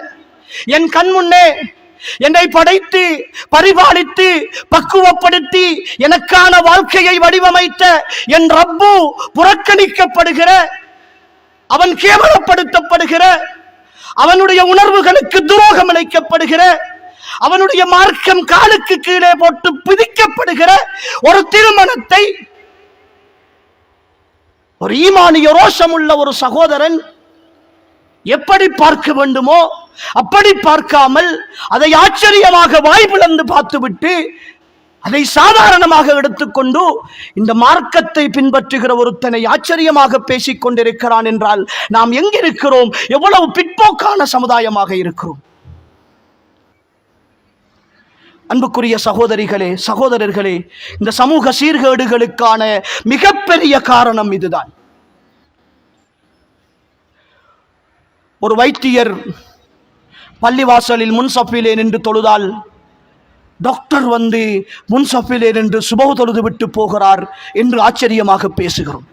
என் கண் முன்னே என்னை படைத்து பரிபாலித்து பக்குவப்படுத்தி எனக்கான வாழ்க்கையை வடிவமைத்த என் ரப்பு புறக்கணிக்கப்படுகிற, அவன் கேவலப்படுத்தப்படுகிற, அவனுடைய உணர்வுகளுக்கு துரோகம் இழைக்கப்படுகிற, அவனுடைய மார்க்கம் காலுக்கு கீழே போட்டு பிதிக்கப்படுகிற ஒரு திருமணத்தை ஒரு ஈமானிய ரோஷம் உள்ள ஒரு சகோதரன் எப்படி பார்க்க வேண்டுமோ அப்படி பார்க்காமல் அதை ஆச்சரியமாக வாய்ப்பிழந்து பார்த்துவிட்டு அதை சாதாரணமாக எடுத்துக்கொண்டு இந்த மார்க்கத்தை பின்பற்றுகிற ஒருத்தனை ஆச்சரியமாக பேசிக் கொண்டிருக்கிறான் என்றால் நாம் எங்கிருக்கிறோம்? எவ்வளவு பிற்போக்கான சமுதாயமாக இருக்கிறோம். அன்புக்குரிய சகோதரர்களே, இந்த சமூக சீர்கேடுகளுக்கான மிகப்பெரிய காரணம் இதுதான். ஒரு வைத்தியர் பள்ளிவாசலில் முன்சப்பிலே நின்று தொழுதால் டாக்டர் வந்து முன்சப்பிலே நின்று சுபஹ் தொழுது விட்டு போகிறார் என்று ஆச்சரியமாக பேசுகிறோம்.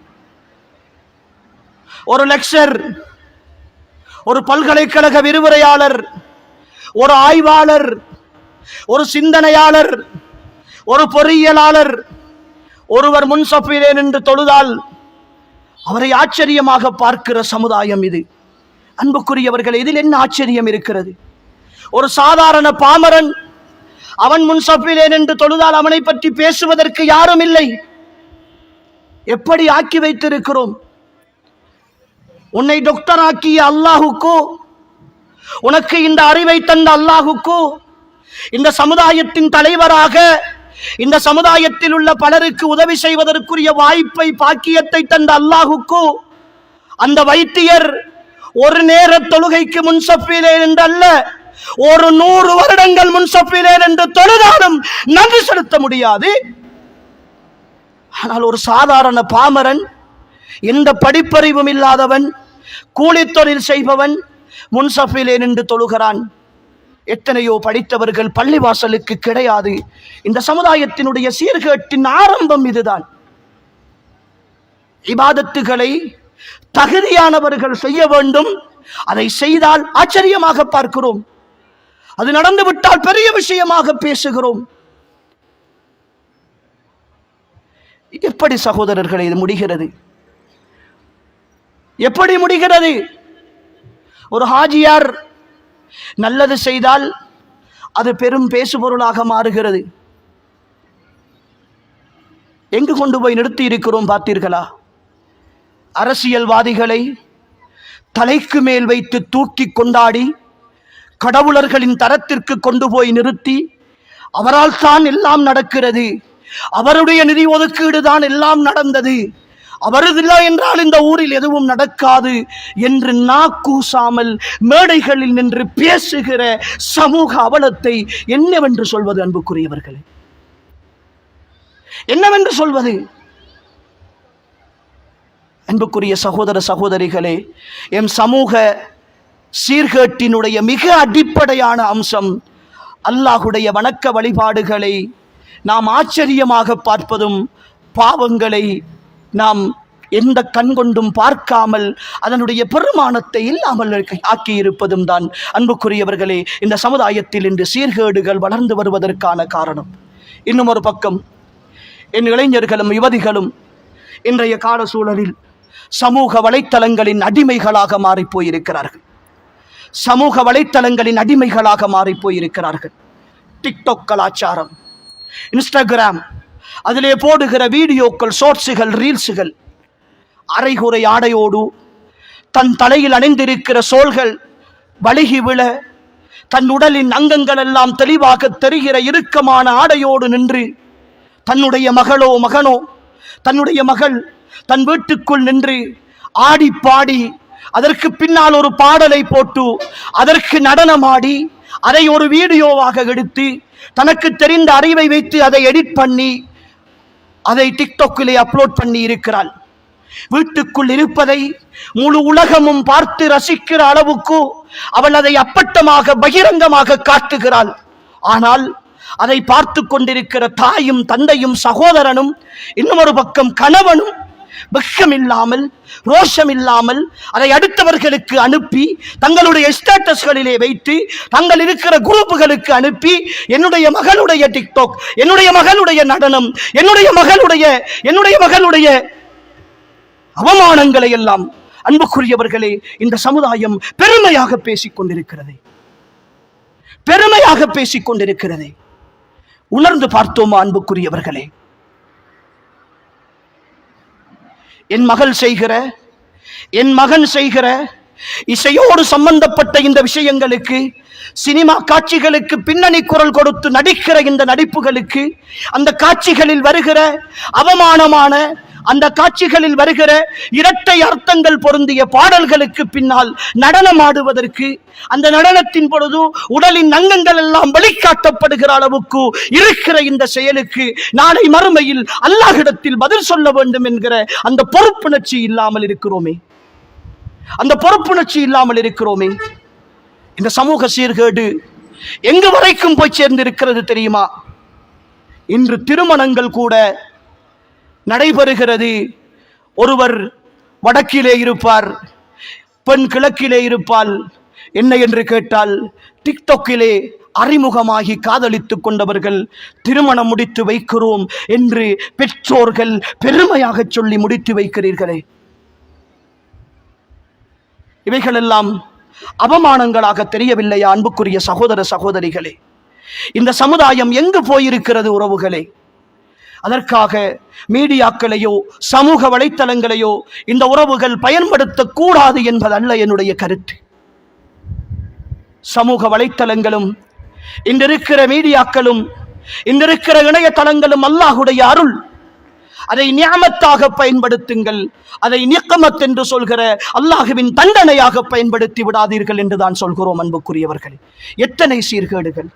ஒரு லெக்சர், ஒரு பல்கலைக்கழக விரிவுரையாளர், ஒரு ஆய்வாளர், ஒரு சிந்தனையாளர், ஒரு பொறியியலாளர் ஒருவர் முன்சப்பிலே நின்று தொழுதால் அவரை ஆச்சரியமாக பார்க்கிற சமுதாயம் இது. அன்புக்குரியவர்கள், இதில் என்ன ஆச்சரியம் இருக்கிறது? ஒரு சாதாரண பாமரன் அவன் முன்சப்பிலே நின்று தொழுதால் அவனை பற்றி பேசுவதற்கு யாரும் இல்லை. எப்படி ஆக்கி வைத்திருக்கிறோம்? உன்னை டாக்டர் ஆக்கிய அல்லாஹுக்கோ, உனக்கு இந்த அறிவை தந்த அல்லாஹுக்கோ, இந்த சமுதாயத்தின் தலைவராக இந்த சமுதாயத்தில் உள்ள பலருக்கு உதவி செய்வதற்குரிய வாய்ப்பை பாக்கியத்தை தந்த அல்லாஹுக்கோ, அந்த வைத்தியர் ஒரு நேர தொழுகைக்கு முன்சப்பிலே நின்றல்ல, ஒரு 100 வருடங்கள் முன்சப்பிலே நின்று தொழுதாலும் நன்றி செலுத்த முடியாது. ஆனால் ஒரு சாதாரண பாமரன், எந்த படிப்பறிவும் இல்லாதவன், கூலித்தொழில் செய்பவன் முன்சப்பிலே நின்று தொழுகிறான். எத்தனையோ படித்தவர்கள் பள்ளிவாசலுக்கு கிடையாது. இந்த சமுதாயத்தினுடைய சீர்கேட்டின் ஆரம்பம் இதுதான். இபாதத்துகளை தகுதியானவர்கள் செய்ய வேண்டும். அதை செய்தால் ஆச்சரியமாக பார்க்கிறோம், அது நடந்துவிட்டால் பெரிய விஷயமாக பேசுகிறோம். எப்படி சகோதரர்களை இது முடிகிறது? எப்படி முடிகிறது? ஒரு ஹாஜியார் நல்லது செய்தால் அது பெரும் பேசுபொருளாக மாறுகிறது. எங்கு கொண்டு போய் நிறுத்தி இருக்கிறோம் பார்த்தீர்களா? அரசியல்வாதிகளை தலைக்கு மேல் வைத்து தூக்கி கொண்டாடி கடவுளர்களின் தரத்திற்கு கொண்டு போய் நிறுத்தி, அவரால் தான் எல்லாம் நடக்கிறது, அவருடைய நிதி ஒதுக்கீடு தான் எல்லாம் நடந்தது, அவரதில்லை என்றால் இந்த ஊரில் எதுவும் நடக்காது என்று நாக்கூசாமல் மேடைகளில் நின்று பேசுகிற சமூக அவலத்தை என்னவென்று சொல்வது? அன்புக்குரியவர்களே, என்னவென்று சொல்வது? அன்புக்குரிய சகோதரிகளே, எம் சமூக சீர்கேட்டினுடைய மிக அடிப்படையான அம்சம் அல்லாஹுடைய வணக்க வழிபாடுகளை நாம் ஆச்சரியமாக பார்ப்பதும், பாவங்களை நாம் எந்த கண் கொண்டும் பார்க்காமல் அதனுடைய பெருமானத்தை இல்லாமல் ஆக்கியிருப்பதும் தான் அன்புக்குரியவர்களே இந்த சமுதாயத்தில் இன்று சீர்கேடுகள் வளர்ந்து வருவதற்கான காரணம். இன்னும் ஒரு பக்கம், என் இளைஞர்களும் யுவதிகளும் இன்றைய கால சூழலில் சமூக வலைத்தளங்களின் அடிமைகளாக மாறிப்போயிருக்கிறார்கள். சமூக வலைத்தளங்களின் அடிமைகளாக மாறிப்போயிருக்கிறார்கள். டிக்டாக் கலாச்சாரம், இன்ஸ்டாகிராம், அதிலே போடுகிற வீடியோக்கள், ஷார்ட்ஸுகள், ரீல்ஸுகள், அரைகுறை ஆடையோடு தன் தலையில் அணிந்திருக்கிற சோல்கள் வழுகி விழ தன் உடலின் அங்கங்கள் எல்லாம் தெளிவாக தெரிகிற இறுக்கமான ஆடையோடு நின்று தன்னுடைய மகனோ தன்னுடைய மகள் தன் வீட்டுக்குள் நின்று ஆடி பாடி அதற்கு பின்னால் ஒரு பாடலை போட்டு அதற்கு நடனமாடி அதை ஒரு வீடியோவாக எடுத்து தனக்கு தெரிந்த அறிவை வைத்து அதை எடிட் பண்ணி அதை டிக்டாக்கிலே அப்லோட் பண்ணி இருக்கிறாள். வீட்டுக்குள் இருப்பதை முழு உலகமும் பார்த்து ரசிக்கிற அளவுக்கு அவள் அதை அப்பட்டமாக பகிரங்கமாக காட்டுகிறாள். ஆனால் அதை பார்த்து கொண்டிருக்கிற தாயும் தந்தையும் சகோதரனும் இன்னும் ஒரு பக்கம் கணவனும் வெட்கமில்லாமல் ரோஷமில்லாமல் அதை அடுத்தவர்களுக்கு அனுப்பி தங்களுடைய ஸ்டேட்டஸ்களிலே வைத்து தங்கள் இருக்கிற குரூப்புகளுக்கு அனுப்பி என்னுடைய மகளுடைய டிக்டாக், என்னுடைய மகளுடைய நடனம், என்னுடைய மகளுடைய அவமானங்களை எல்லாம் அன்புக்குரியவர்களே இந்த சமுதாயம் பெருமையாக பேசிக் கொண்டிருக்கிறது. உணர்ந்து பார்த்தோமா அன்புக்குரியவர்களே? என் மகன் செய்கிற இசையோடு சம்பந்தப்பட்ட இந்த விஷயங்களுக்கு, சினிமா காட்சிகளுக்கு பின்னணி குரல் கொடுத்து நடிக்கிற இந்த நடிப்புகளுக்கு, அந்த காட்சிகளில் வருகிற அவமானமான, அந்த காட்சிகளில் வருகிற இரட்டை அர்த்தங்கள் பொருந்திய பாடல்களுக்கு பின்னால் நடனம் ஆடுவதற்கு, அந்த நடனத்தின் பொழுது உடலின் அங்கங்கள் எல்லாம் வெளிக்காட்டப்படுகிற அளவுக்கு இருக்கிற இந்த செயலுக்கு நாளை மறுமையில் அல்லாஹ்விடத்தில் பதில் சொல்ல வேண்டும் என்கிற அந்த பொறுப்புணர்ச்சி இல்லாமல் இருக்கிறோமே. இந்த சமூக சீர்கேடு எங்கு வரைக்கும் போய் சேர்ந்திருக்கிறது தெரியுமா? இன்று திருமணங்கள் கூட நடைபெறுகிறது. ஒருவர் வடக்கிலே இருப்பார், பெண் கிழக்கிலே இருப்பாள். என்ன என்று கேட்டால், டிக்டாக்கிலே அறிமுகமாகி காதலித்துக் கொண்டவர்கள் திருமணம் முடித்து வைக்கிறோம் என்று பெற்றோர்கள் பெருமையாக சொல்லி முடித்து வைக்கிறீர்களே. இவைகளெல்லாம் அவமானங்களாக தெரியவில்லையா அன்புக்குரிய சகோதர சகோதரிகளே? இந்த சமுதாயம் எங்கு போயிருக்கிறது உறவுகளே? அதற்காக மீடியாக்களையோ சமூக வலைத்தளங்களையோ இந்த உறவுகள் பயன்படுத்தக் கூடாது என்பதல்ல என்னுடைய கருத்து. சமூக வலைத்தளங்களும் இன்றிருக்கிற மீடியாக்களும் இன்றிருக்கிற இணையதளங்களும் அல்லாஹ்வுடைய அருள். அதை நியமத்தாக பயன்படுத்துங்கள். அதை நிக்மத் என்று சொல்கிற அல்லாஹ்வின் தண்டனையாக பயன்படுத்தி விடாதீர்கள் என்று தான் சொல்கிறோம் அன்புக்குரியவர்கள். எத்தனை சீர்கேடுகள்,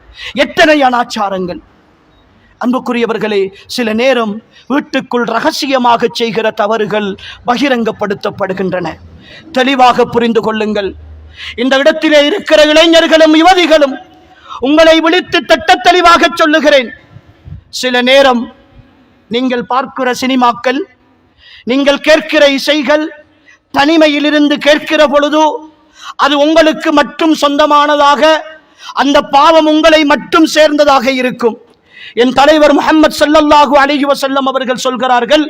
எத்தனை அனாச்சாரங்கள்! அன்புக்குரியவர்களே, சில நேரம் வீட்டுக்குள் ரகசியமாக செய்கிற தவறுகள் பகிரங்கப்படுத்தப்படுகின்றன. தெளிவாக புரிந்து கொள்ளுங்கள். இந்த இடத்திலே இருக்கிற இளைஞர்களும் யுவதிகளும் உங்களை விழித்து தட்ட தெளிவாக சொல்லுகிறேன். சில நேரம் நீங்கள் பார்க்கிற சினிமாக்கள், நீங்கள் கேட்கிற இசைகள், தனிமையில் இருந்து கேட்கிற பொழுது அது உங்களுக்கு மட்டும் சொந்தமானதாக, அந்த பாவம் உங்களை மட்டும் சேர்ந்ததாக இருக்கும். என் தலைவர் முஹம்மது ஸல்லல்லாஹு அலைஹி வஸல்லம் அவர்கள் சொல்கிறார்கள்,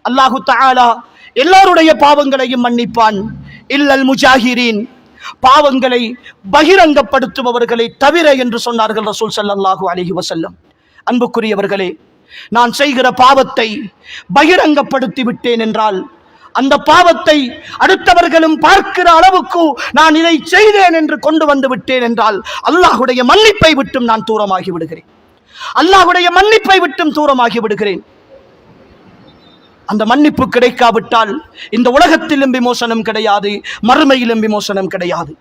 அல்லாஹு தஆலா எல்லாருடைய பாவங்களையும் மன்னிப்பான், இல்லல் முஜாஹிரீன், பாவங்களை பகிரங்கப்படுத்துபவர்களை தவிர என்று சொன்னார்கள் ரசூல் ஸல்லல்லாஹு அலைஹி வஸல்லம். அன்புக்குரியவர்களே, நான் செய்கிற பாவத்தை பகிரங்கப்படுத்தி விட்டேன் என்றால், அந்த பாவத்தை அடுத்தவர்களும் பார்க்கிற அளவுக்கு நான் இதை செய்தேன் என்று கொண்டு வந்து விட்டேன் என்றால், அல்லாஹ்வுடைய மன்னிப்பை விட்டும் நான் தூரமாகி விடுகிறேன். அந்த மன்னிப்பு கிடைக்காவிட்டால் இந்த உலகத்திலும் விமோசனம் கிடையாது, மறுமையிலும் விமோசனம் கிடையாது.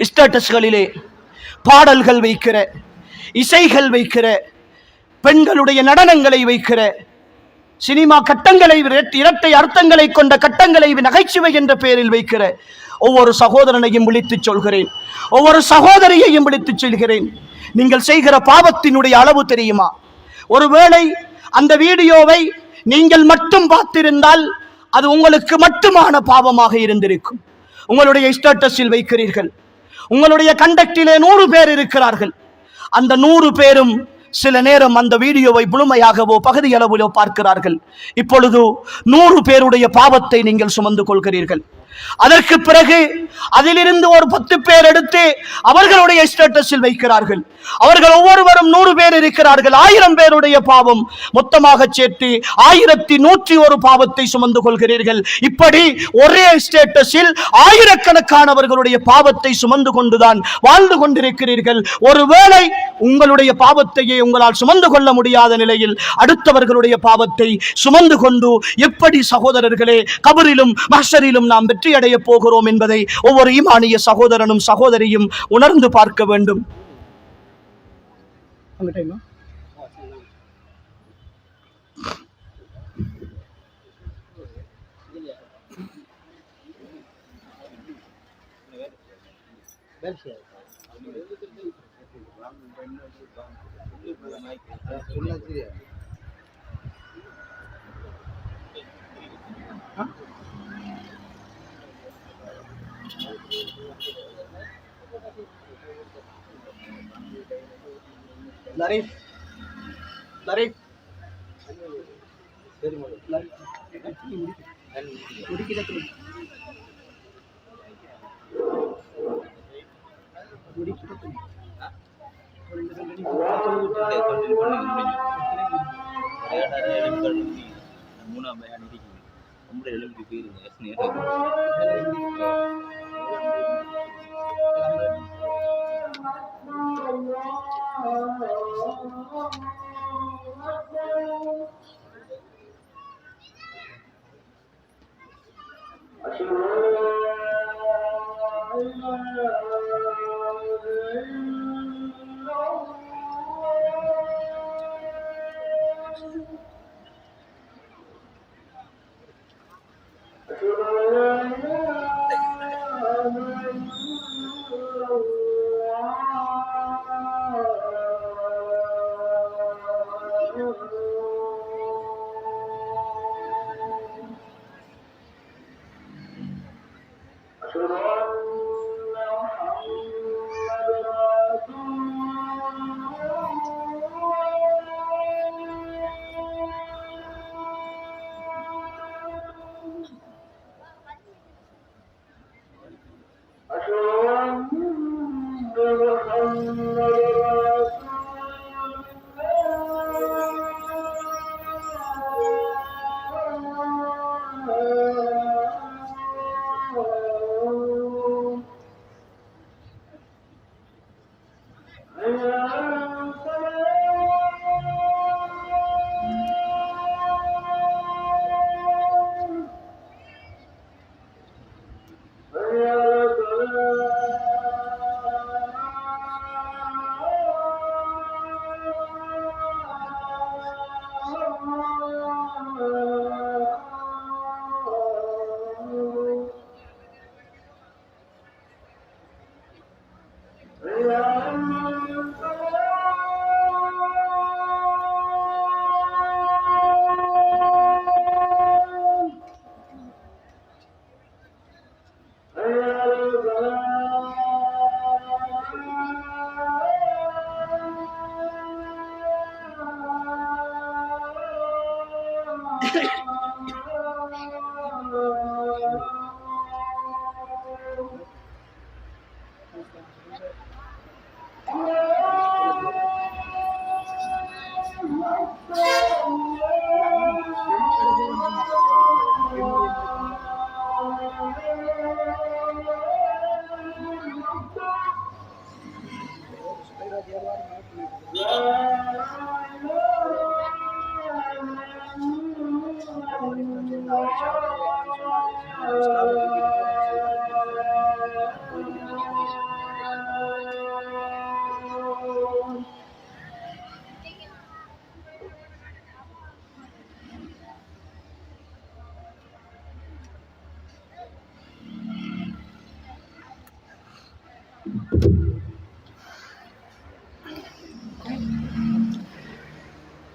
ஸ்டேட்டஸ்களிலே பாடல்கள் வைக்கிற, இசைகள் வைக்கிற, பெண்களுடைய நடனங்களை வைக்கிற, சினிமா கட்டங்களை, இரட்டை அர்த்தங்களை கொண்ட கட்டங்களை நகைச்சுவை என்ற பெயரில் வைக்கிற ஒவ்வொரு சகோதரனையும் விழித்து சொல்கிறேன், ஒவ்வொரு சகோதரியையும் விழித்து சொல்கிறேன். நீங்கள் செய்கிற பாவத்தினுடைய அளவு தெரியுமா? ஒருவேளை அந்த வீடியோவை நீங்கள் மட்டும் பார்த்திருந்தால் அது உங்களுக்கு மட்டுமான பாவமாக இருந்திருக்கும். உங்களுடைய ஸ்டேட்டஸில் வைக்கிறீர்கள், உங்களுடைய கண்டக்டிலே 100 பேர் இருக்கிறார்கள். அந்த 100 பேரும் சில நேரம் அந்த வீடியோவை முழுமையாகவோ பகுதியளவிலோ பார்க்கிறார்கள். இப்பொழுது 100 பேருடைய பாவத்தை நீங்கள் சுமந்து கொள்கிறீர்கள். அதற்கு பிறகு அதிலிருந்து ஒரு 10 பேர் எடுத்து அவர்களுடைய ஸ்டேட்டஸில் வைக்கிறார்கள். அவர்கள் ஒவ்வொருவரும் 100 பேர் இருக்கிறார்கள். 1000 பேருடைய பாவம் மொத்தமாக சேர்த்து 1101 பாவத்தை சுமந்து கொள்கிறீர்கள். இப்படி ஒரே ஸ்டேட்டஸில் ஆயிரக்கணக்கானவர்களுடைய பாவத்தை சுமந்து கொண்டுதான் வாழ்ந்து கொண்டிருக்கிறீர்கள். ஒருவேளை உங்களுடைய பாவத்தையே உங்களால் சுமந்து கொள்ள முடியாத நிலையில் அடுத்தவர்களுடைய பாவத்தை சுமந்து கொண்டு எப்படி சகோதரர்களே கபரிலும் மஹ்ஷரிலும் நாம் வெற்றி அடைய போகிறோம் என்பதை ஒவ்வொரு ஈமானிய சகோதரனும் சகோதரியும் உணர்ந்து பார்க்க வேண்டும்.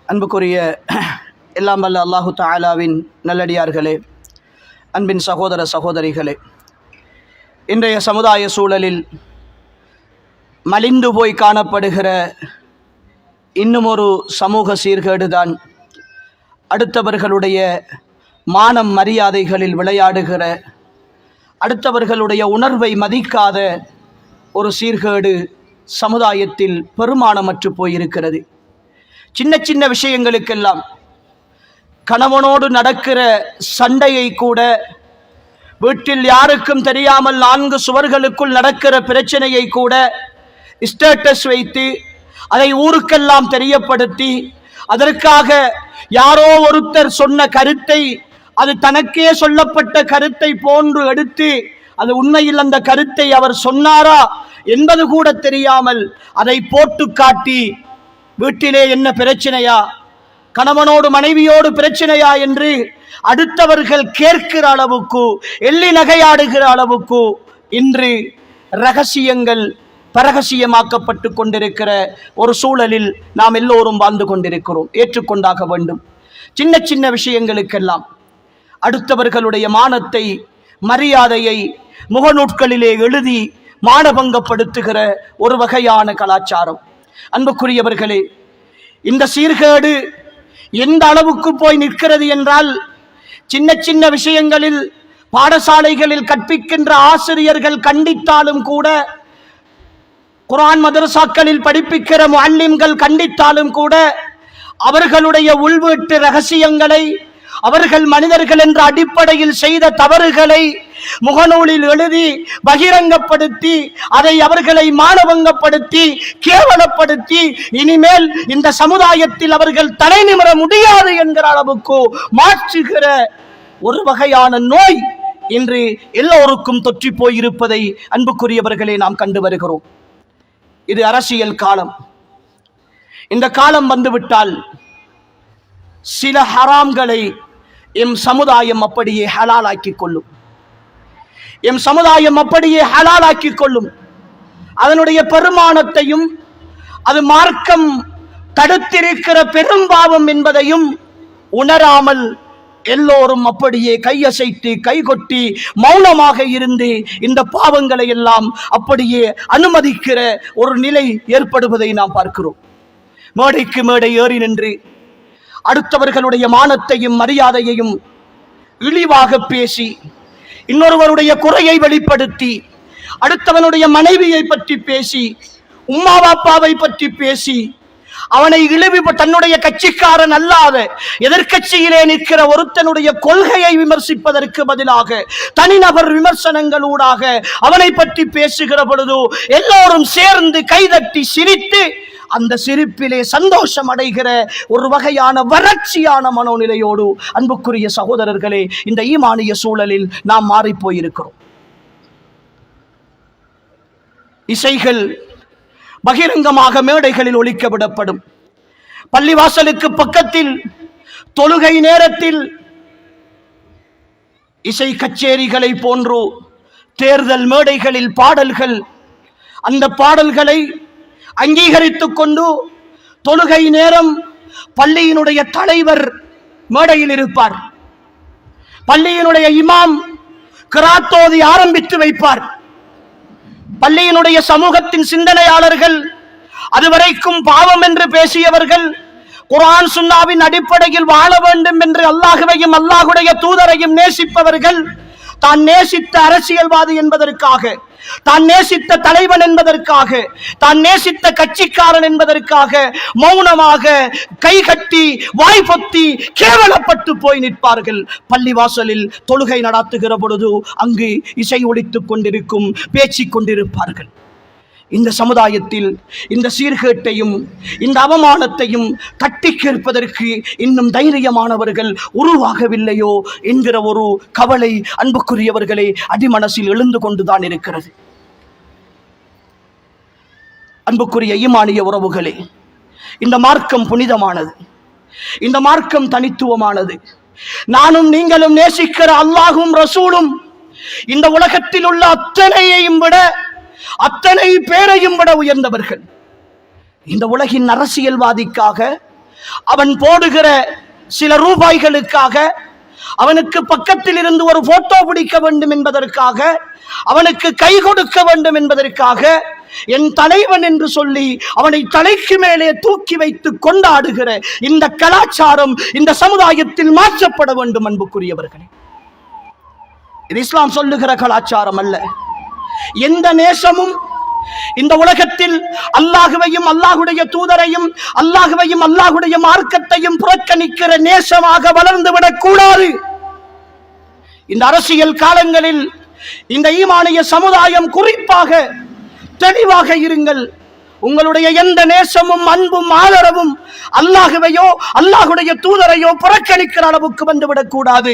அன்புக்குரிய எல்லாம் வல்ல அல்லாஹு தஆலாவின் நல்லடியார்களே, அன்பின் சகோதர சகோதரிகளே, இன்றைய சமுதாய சூழலில் மலிந்து போய் காணப்படுகிற இன்னும் ஒரு சமூக சீர்கேடுதான் அடுத்தவர்களுடைய மானம் மரியாதைகளில் விளையாடுகிற, அடுத்தவர்களுடைய உணர்வை மதிக்காத ஒரு சீர்கேடு சமுதாயத்தில் பெருமானமற்று போயிருக்கிறது. சின்ன சின்ன விஷயங்களுக்கெல்லாம் கணவனோடு நடக்கிற சண்டையை கூட வீட்டில் யாருக்கும் தெரியாமல் 4 சுவர்களுக்குள் நடக்கிற பிரச்சனையை கூட ஸ்டேட்டஸ் வைத்து அதை ஊருக்கெல்லாம் தெரியப்படுத்தி அதற்காக யாரோ ஒருத்தர் சொன்ன கருத்தை அது தனக்கே சொல்லப்பட்ட கருத்தை போன்று எடுத்து அது உண்மையில் அந்த கருத்தை அவர் சொன்னாரா என்பது கூட தெரியாமல் அதை போட்டு காட்டி வீட்டிலே என்ன பிரச்சனையா, கணவனோடு மனைவியோடு பிரச்சனையா என்று அடுத்தவர்கள் கேட்கிற அளவுக்கு, எள்ளி நகையாடுகிற அளவுக்கு இன்று ரகசியங்கள் பரகசியமாக்கப்பட்டு கொண்டிருக்கிற ஒரு சூழலில் நாம் எல்லோரும் வாழ்ந்து கொண்டிருக்கிறோம். ஏற்றுக்கொண்டாக வேண்டும். சின்ன சின்ன விஷயங்களுக்கெல்லாம் அடுத்தவர்களுடைய மானத்தை, மரியாதையை முகநூட்களிலே எழுதி மானபங்கப்படுத்துகிற ஒரு வகையான கலாச்சாரம். அன்புக்குரியவர்களே, இந்த சீர்கேடு எந்த அளவுக்கு போய் நிற்கிறது என்றால், சின்ன சின்ன விஷயங்களில் பாடசாலைகளில் கற்பிக்கின்ற ஆசிரியர்கள் கண்டித்தாலும் கூட, குர்ஆன் மதரசாக்களில் படிப்பிக்கிற முஅல்லிம்கள் கண்டித்தாலும் கூட, அவர்களுடைய உள்வீட்டு ரகசியங்களை, அவர்கள் மனிதர்கள் என்ற அடிப்படையில் செய்த தவறுகளை முகநூலில் எழுதி பகிரங்கப்படுத்தி அதை அவர்களை மானபங்கப்படுத்தி கேவலப்படுத்தி இனிமேல் இந்த சமுதாயத்தில் அவர்கள் தலை நிமிர முடியாது என்கிற அளவுக்கு மாற்றுகிற ஒரு வகையான நோய் இன்று எல்லோருக்கும் தொற்றி போயிருப்பதை அன்புக்குரியவர்களே நாம் கண்டு வருகிறோம். இது அரசியல் காலம். இந்த காலம் வந்துவிட்டால் சில ஹராம்களை எம் சமுதாயம் அப்படியே ஹலாலாக்கிக் கொள்ளும். எம் சமுதாயம் அப்படியே ஹலாலாக்கிக் கொள்ளும். அதனுடைய பெருமானத்தையும் அது மார்க்கம் தடுத்திருக்கிற பெரும்பாவம் என்பதையும் உணராமல் எல்லோரும் அப்படியே கையசைத்து கைகொட்டி மௌனமாக இருந்து இந்த பாவங்களை எல்லாம் அப்படியே அனுமதிக்கிற ஒரு நிலை ஏற்படுவதை நாம் பார்க்கிறோம். மேடைக்கு மேடை ஏறி நின்று அடுத்தவர்களுடைய மானத்தையும் மரியாதையையும் இழிவாக பேசி, இன்னொருவருடைய குறையை வெளிப்படுத்தி, அடுத்தவனுடைய மனைவியை பற்றி பேசி, உம்மா பாப்பாவை பற்றி பேசி, அவனை இழிவு தன்னுடைய கட்சிக்காரன் அல்லாத எதிர்கட்சியிலே நிற்கிற ஒருத்தனுடைய கொள்கையை விமர்சிப்பதற்கு பதிலாக தனிநபர் விமர்சனங்களூடாக அவனை பற்றி பேசுகிற பொழுது எல்லோரும் சேர்ந்து கைதட்டி சிரித்து அந்த சிரிப்பிலே சந்தோஷம் அடைகிற ஒரு வகையான வறட்சியான மனோநிலையோடு அன்புக்குரிய சகோதரர்களே, இந்த ஈமானிய சூழலில் நாம் மாறி போயிருக்கிறோம். இசைகள் பகிரங்கமாக மேடைகளில் ஒலிக்க விடப்படும். பள்ளிவாசலுக்கு பக்கத்தில் தொழுகை நேரத்தில் இசை கச்சேரிகளை போன்று தேர்தல் மேடைகளில் பாடல்கள், அந்த பாடல்களை அங்கீகரித்துக் கொண்டு தொழுகை நேரம் பள்ளியினுடைய தலைவர் மேடையில் இருப்பார். பள்ளியினுடைய இமாம் கிராத்தோதி ஆரம்பித்து வைப்பார். பள்ளியினுடைய சமூகத்தின் சிந்தனையாளர்கள், அதுவரைக்கும் பாவம் என்று பேசியவர்கள், குர்ஆன் சுன்னாவின் அடிப்படையில் வாழ வேண்டும் என்று அல்லாஹ்வையும் அல்லாஹ்வுடைய தூதரையும் நேசிப்பவர்கள், தான் நேசித்த அரசியல்வாதி என்பதற்காக, தான் நேசித்த தலைவன் என்பதற்காக, தான் நேசித்த கட்சிக்காரன் என்பதற்காக மௌனமாக கைகட்டி வாய்ப்பொத்தி கேவலப்பட்டு போய் நிற்பார்கள். பள்ளிவாசலில் தொழுகை நடத்துகிற பொழுது அங்கு இசை ஒலித்துக் கொண்டிருக்கும், பேச்சிக் கொண்டிருப்பார்கள். இந்த சமுதாயத்தில் இந்த சீர்கேட்டையும் இந்த அவமானத்தையும் தட்டி கேட்பதற்கு இன்னும் தைரியமானவர்கள் உருவாகவில்லையோ என்கிற ஒரு கவலை அன்புக்குரியவர்களே அடிமனசில் எழுந்து கொண்டுதான் இருக்கிறது. அன்புக்குரிய ஈமானிய உறவுகளே, இந்த மார்க்கம் புனிதமானது, இந்த மார்க்கம் தனித்துவமானது. நானும் நீங்களும் நேசிக்கிற அல்லாஹும் ரசூலும் இந்த உலகத்தில் உள்ள அத்தனையையும் விட, அத்தனை பேரையும் விட உயர்ந்தவர்கள். இந்த உலகின் அரசியல்வாதிக்காக, அவன் போடுகிற சில ரூபாய்களுக்காக, அவனுக்கு பக்கத்தில் இருந்து ஒரு போட்டோ பிடிக்க வேண்டும் என்பதற்காக, அவனுக்கு கை கொடுக்க வேண்டும் என்பதற்காக, என் தலைவன் என்று சொல்லி அவனை தலைக்கு மேலே தூக்கி வைத்து கொண்டாடுகிற இந்த இந்த கலாச்சாரம் இந்த சமுதாயத்தில் மாற்றப்பட வேண்டும். அன்புக்குரியவர்களே, இது இஸ்லாம் சொல்லுகிற கலாச்சாரம் அல்ல. எந்த நேசமும் இந்த உலகத்தில் அல்லாஹுவையும் அல்லாஹுடைய தூதரையும் அல்லாஹுவையும் அல்லாஹுடைய மார்க்கத்தையும் புறக்கணிக்கிற நேசமாக வளர்ந்துவிடக் கூடாது. இந்த அரசியல் காலங்களில் இந்த ஈமானிய சமுதாயம் குறிப்பாக தெளிவாக இருங்கள். உங்களுடைய எந்த நேசமும் அன்பும் ஆதரவும் அல்லாஹுவையோ அல்லாஹுடைய தூதரையோ புறக்கணிக்கிற அளவுக்கு வந்துவிடக் கூடாது.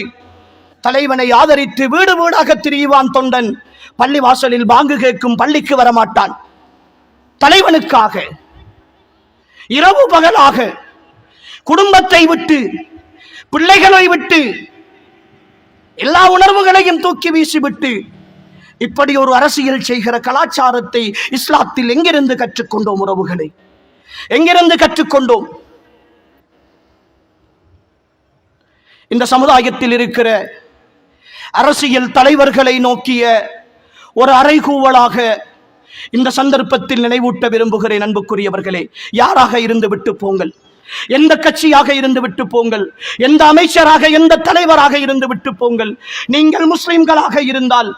தலைவனை ஆதரித்து வீடு வீடாக திரிவான் தொண்டன், பள்ளி வாசலில் பாங்கு கேட்கும் பள்ளிக்கு வரமாட்டான். தலைவனுக்காக இரவு பகலாக குடும்பத்தை விட்டு பிள்ளைகளை விட்டு எல்லா உணர்வுகளையும் தூக்கி வீசிவிட்டு இப்படி ஒரு அரசியல் செய்கிற கலாச்சாரத்தை இஸ்லாத்தில் எங்கிருந்து கற்றுக்கொண்டோம்? உறவுகளை எங்கிருந்து கற்றுக்கொண்டோம்? இந்த சமுதாயத்தில் இருக்கிற அரசியல் தலைவர்களை நோக்கிய ஒரு அறைகூவலாக இந்த சந்தர்ப்பத்தில் நினைவூட்ட விரும்புகிறேன். அன்புக்குரியவர்களே, யாராக இருந்து விட்டு போங்கள், எந்த கட்சியாக இருந்து விட்டு போங்கள், எந்த அமைச்சராக எந்த தலைவராக இருந்து விட்டு போங்கள், நீங்கள் முஸ்லிம்களாக இருந்தால்,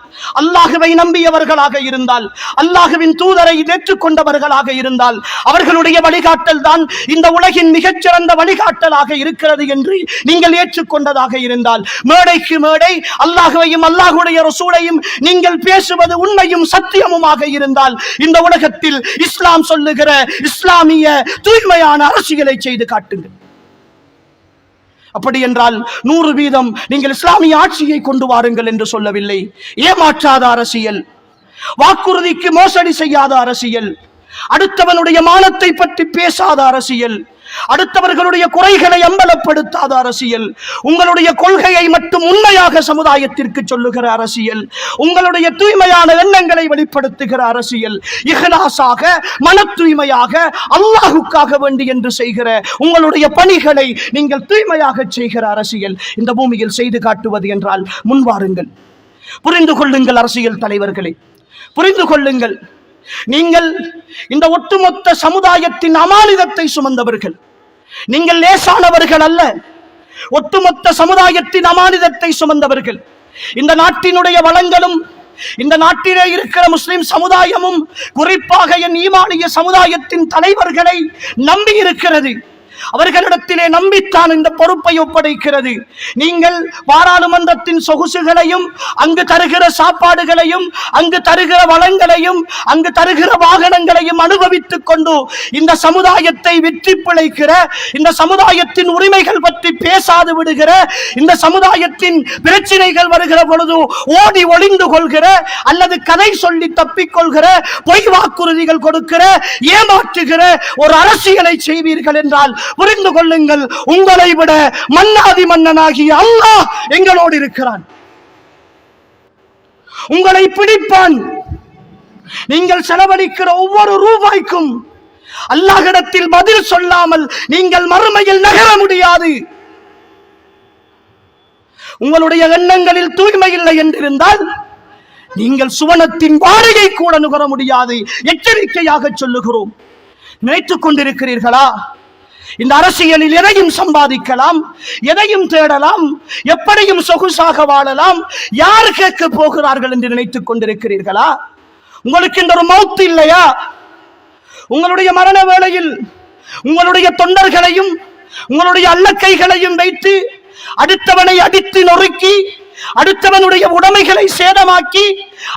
அல்லாஹுவை நம்பியவர்களாக இருந்தால், அல்லாஹுவின் தூதரை ஏற்றுக்கொண்டவர்களாக இருந்தால், அவர்களுடைய வழிகாட்டல் தான் இந்த உலகின் மிகச்சிறந்த வழிகாட்டலாக இருக்கிறது என்று நீங்கள் ஏற்றுக்கொண்டதாக இருந்தால், மேடைக்கு மேடை அல்லாஹுவையும் அல்லாஹுடைய ரசூலையும் நீங்கள் பேசுவது உண்மையும் சத்தியமுமாக இருந்தால், இந்த உலகத்தில் இஸ்லாம் சொல்லுகிற இஸ்லாமிய தூய்மையான அரசியலை செய்து காட்டுங்கள். அப்படி என்றால் 100% நீங்கள் இஸ்லாமிய ஆட்சியை கொண்டு வாருங்கள் என்று சொல்லவில்லை. ஏமாற்றாத அரசியல், வாக்குறுதிக்கு மோசடி செய்யாத அரசியல், அடுத்தவனுடைய மானத்தை பற்றி பேசாத அரசியல், அடுத்தவர்களுடைய குறைகளை அம்பலப்படுத்தாத அரசியல், உங்களுடைய கொள்கையை மட்டும் உண்மையாக சமுதாயத்திற்கு சொல்லுகிற அரசியல், உங்களுடைய தூய்மையான எண்ணங்களை வெளிப்படுத்துகிற அரசியல், இஹ்லாஸாக மன தூய்மையாக அல்லாஹுக்காக வேண்டி என்று செய்கிற உங்களுடைய பணிகளை நீங்கள் தூய்மையாக செய்கிற அரசியல் இந்த பூமியில் செய்து காட்டுவது என்றால் முன்வாருங்கள். புரிந்து கொள்ளுங்கள் அரசியல் தலைவர்களை, புரிந்து கொள்ளுங்கள். நீங்கள் இந்த ஒட்டுமொத்த சமுதாயத்தின் அமானிதத்தை சுமந்தவர்கள், நீங்கள் லேசானவர்கள் அல்ல. ஒட்டுமொத்த சமுதாயத்தின் அமானிதத்தை சுமந்தவர்கள். இந்த நாட்டினுடைய வளங்களும் இந்த நாட்டிலே இருக்கிற முஸ்லிம் சமுதாயமும் குறிப்பாக என் ஈமானிய சமுதாயத்தின் தலைவர்களை நம்பி இருக்கிறது. அவர்களிடத்திலே நம்பித்தான் இந்த பொறுப்பை ஒப்படைக்கிறது. நீங்கள் பாராளுமன்றத்தின் சொகுசுகளையும் அங்கு தருகிற சாப்பாடுகளையும் அங்கு தருகிற வளங்களையும் அங்கு தருகிற வாகனங்களையும் அனுபவித்துக் கொண்டு இந்த சமுதாயத்தை வெற்றி பிழைக்கிற, இந்த சமுதாயத்தின் உரிமைகள் பற்றி பேசாது விடுகிற, இந்த சமுதாயத்தின் பிரச்சனைகள் வருகிற பொழுது ஓடி ஒளிந்து கொள்கிற அல்லது கதை சொல்லி தப்பிக்கொள்கிற, பொய் வாக்குறுதிகள் கொடுக்கிற, ஏமாற்றுகிற ஒரு அரசியலை செய்வீர்கள் என்றால் புரிந்து கொள்ளுங்கள், உங்களை விட மன்னாதி மன்னனாகிய அல்லாஹ் எங்களோடு இருக்கிறான். உங்களை பிடிப்பான். நீங்கள் செலவழிக்கிற ஒவ்வொரு ரூபாய்க்கும் அல்லாஹ்விடத்தில் பதில் சொல்லாமல் நீங்கள் மறுமையில் நகர முடியாது. உங்களுடைய எண்ணங்களில் தூய்மை இல்லை என்றிருந்தால் நீங்கள் சுவனத்தின் வாடையை கூட நுகர முடியாது. எச்சரிக்கையாக சொல்லுகிறோம். நினைத்துக் கொண்டிருக்கிறீர்களா? இந்த அரசியலில் எதையும் சம்பாதிக்கலாம், எதையும் தேடலாம், எப்படியும் சொகுசாக வாழலாம், யார் கேட்க போகிறார்கள் என்று நினைத்துக் கொண்டிருக்கிறீர்களா? உங்களுக்கு இந்த ஒரு மௌத் இல்லையா? உங்களுடைய மரண வேளையில் உங்களுடைய தொண்டர்களையும் உங்களுடைய அல்லக்கைகளையும் வைத்து அடுத்தவனை அடித்து நொறுக்கி, அடுத்தவனுடைய உடைமைகளை சேதமாக்கி,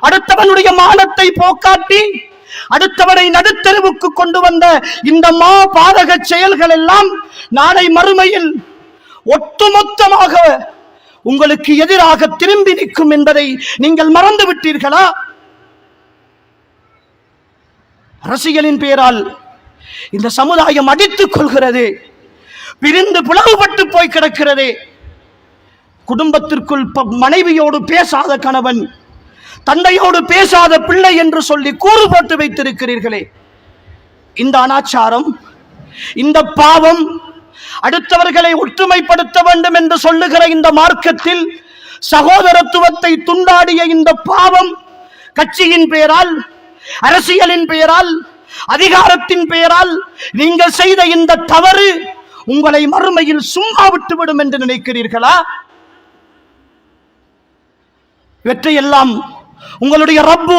அடுத்தவனுடைய மானத்தை போக்காட்டி, அடுத்தவரை நடுத்தெருவுக்கு கொண்டு வந்த இந்த மா பாதக செயல்கள் எல்லாம் நாளை மறுமையில் ஒட்டுமொத்தமாக உங்களுக்கு எதிராக திரும்பி நிற்கும் என்பதை நீங்கள் மறந்து விட்டீர்களா? அரசியலின் பெயரால் இந்த சமுதாயம் அடித்துக் கொள்கிறது, பிரிந்து பிளவுபட்டு போய் கிடக்கிறது. குடும்பத்திற்குள் மனைவியோடு பேசாத கணவன், தந்தையோடு பேசாத பிள்ளை என்று சொல்லி கூறு போட்டு வைத்திருக்கிறீர்களே. இந்த அனாச்சாரம், இந்த பாவம், அடுத்தவர்களை ஒற்றுமைப்படுத்த வேண்டும் என்று சொல்லுகிற இந்த மார்க்கத்தில் சகோதரத்துவத்தை துண்டாடிய இந்த பாவம், கட்சியின் பெயரால், அரசியலின் பெயரால், அதிகாரத்தின் பெயரால் நீங்கள் செய்த இந்த தவறு உங்களை மறுமையில் சும்மா விட்டுவிடும் என்று நினைக்கிறீர்களா? இவற்றையெல்லாம் உங்களுடைய ரப்பு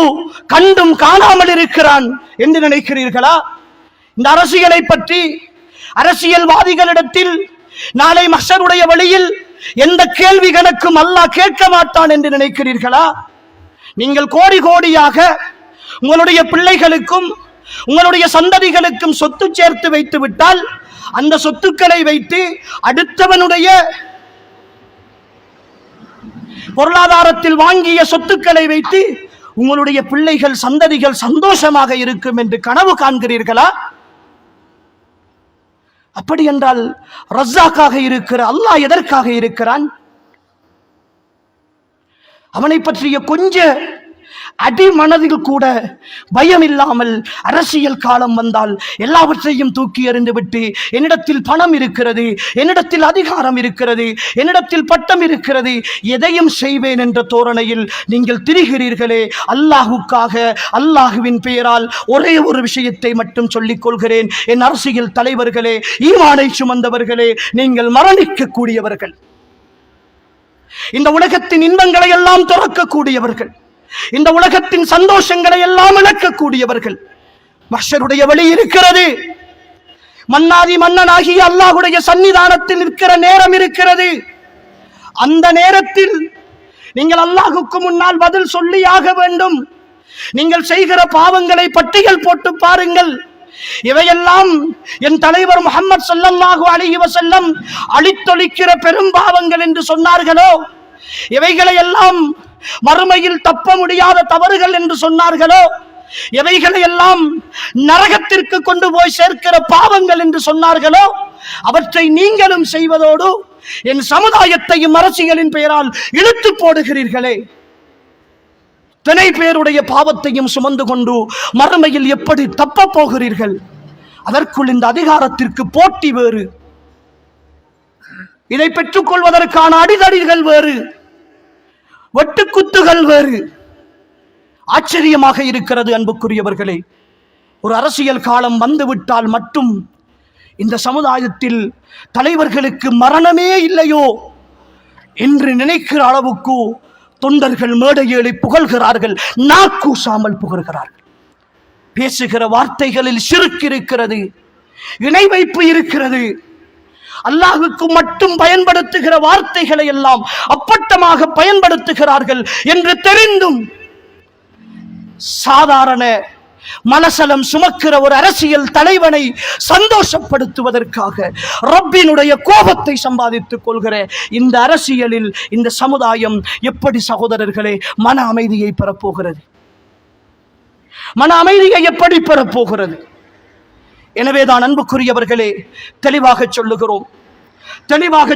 கண்டும் காணாமல் இருக்கிறான் என்று நினைக்கிறீர்களா? இந்த அரசியலை பற்றி அரசியல்வாதிகளிடத்தில் நாளை மஹ்ஷருடைய வழியில் எந்த கேள்வி கணக்கும் அல்லாஹ் கேட்க மாட்டான் என்று நினைக்கிறீர்களா? நீங்கள் கோடி கோடியாக உங்களுடைய பிள்ளைகளுக்கும் உங்களுடைய சந்ததிகளுக்கும் சொத்து சேர்த்து வைத்து விட்டால் அந்த சொத்துக்களை வைத்து அடுத்தவனுடைய பொருளாதாரத்தில் வாங்கிய சொத்துக்களை வைத்து உங்களுடைய பிள்ளைகள் சந்ததிகள் சந்தோஷமாக இருக்கும் என்று கனவு காண்கிறீர்களா? அப்படி என்றால் ரஸாக்காக இருக்கிற அல்லாஹ் எதற்காக இருக்கிறான்? அவனை பற்றிய கொஞ்ச அடிமனதில் கூட பயம் இல்லாமல் அரசியல் காலம் வந்தால் எல்லாவற்றையும் தூக்கி எறிந்துவிட்டு என்னிடத்தில் பணம் இருக்கிறது, என்னிடத்தில் அதிகாரம் இருக்கிறது, என்னிடத்தில் பட்டம் இருக்கிறது, எதையும் செய்வேன் என்ற தோரணையில் நீங்கள் திரிகிறீர்களே. அல்லாஹுக்காக அல்லாஹுவின் பெயரால் ஒரே ஒரு விஷயத்தை மட்டும் சொல்லிக் கொள்கிறேன். என் அரசியல் தலைவர்களே, ஈமானை சுமந்தவர்களே, நீங்கள் மரணிக்கக்கூடியவர்கள், இந்த உலகத்தின் இன்பங்களை எல்லாம் துறக்கக்கூடியவர்கள், இந்த உலகத்தின் சந்தோஷங்களை எல்லாம் இழக்கக்கூடியவர்கள். மஹ்ஷருடைய வழி இருக்கிறது. மன்னாதி மன்னனாகிய அல்லாஹ்வுடைய சன்னிதானத்தில் இருக்கிற நேரம் இருக்கிறது. அந்த நேரத்தில் நீங்கள் அல்லாஹ்வுக்கு முன்னால் பதில் சொல்லியாக வேண்டும். நீங்கள் செய்கிற பாவங்களை பட்டியல் போட்டு பாருங்கள். இவையெல்லாம் என் தலைவர் முஹம்மது ஸல்லல்லாஹு அலைஹி வஸல்லம் அழித்தொழிக்கிற பெரும் பாவங்கள் என்று சொன்னார்களோ, இவைகளை எல்லாம் மறுமையில் தப்ப முடியாத தவறுகள் என்று சொன்னார்களோ, எவைகளை எல்லாம் நரகத்திற்கு கொண்டு போய் சேர்க்கிற பாவங்கள் என்று சொன்னார்களோ, அவற்றை நீங்களும் செய்வதோடு என் சமுதாயத்தையும் அரசியலின் பெயரால் இழுத்து போடுகிறீர்களே. இத்தனை பேருடைய பாவத்தையும் சுமந்து கொண்டு மறுமையில் எப்படி தப்ப போகிறீர்கள்? அதற்குள் இந்த அதிகாரத்திற்கு போட்டி வேறு, இதை பெற்றுக் கொள்வதற்கான அடிதடிகள் வேறு, வெட்டுக்குத்துகள் வேறு. ஆச்சரியமாக இருக்கிறது அன்புக்குரியவர்களே. ஒரு அரசியல் காலம் வந்துவிட்டால் மட்டும் இந்த சமுதாயத்தில் தலைவர்களுக்கு மரணமே இல்லையோ என்று நினைக்கிற அளவுக்கு தொண்டர்கள் மேடையேறி புகழ்கிறார்கள், நாக்கூசாமல் புகழ்கிறார்கள். பேசுகிற வார்த்தைகளில் ஷிர்க் இருக்கிறது, இணை வைப்பு இருக்கிறது. அல்லாஹ்வுக்கு மட்டும் பயன்படுத்துகிற வார்த்தைகளை எல்லாம் அப்பட்டமாக பயன்படுத்துகிறார்கள் என்று தெரிந்தும் சாதாரண மனசலம் சுமக்கிற ஒரு அரசியல் தலைவனை சந்தோஷப்படுத்துவதற்காக ரப்பினுடைய கோபத்தை சம்பாதித்துக் கொள்கிற இந்த அரசியலில் இந்த சமுதாயம் எப்படி சகோதரர்களே மன அமைதியை பெறப்போகிறது? மன அமைதியை எப்படி பெறப்போகிறது? எனவேதான் அன்புக்குரியவர்களே, தெளிவாக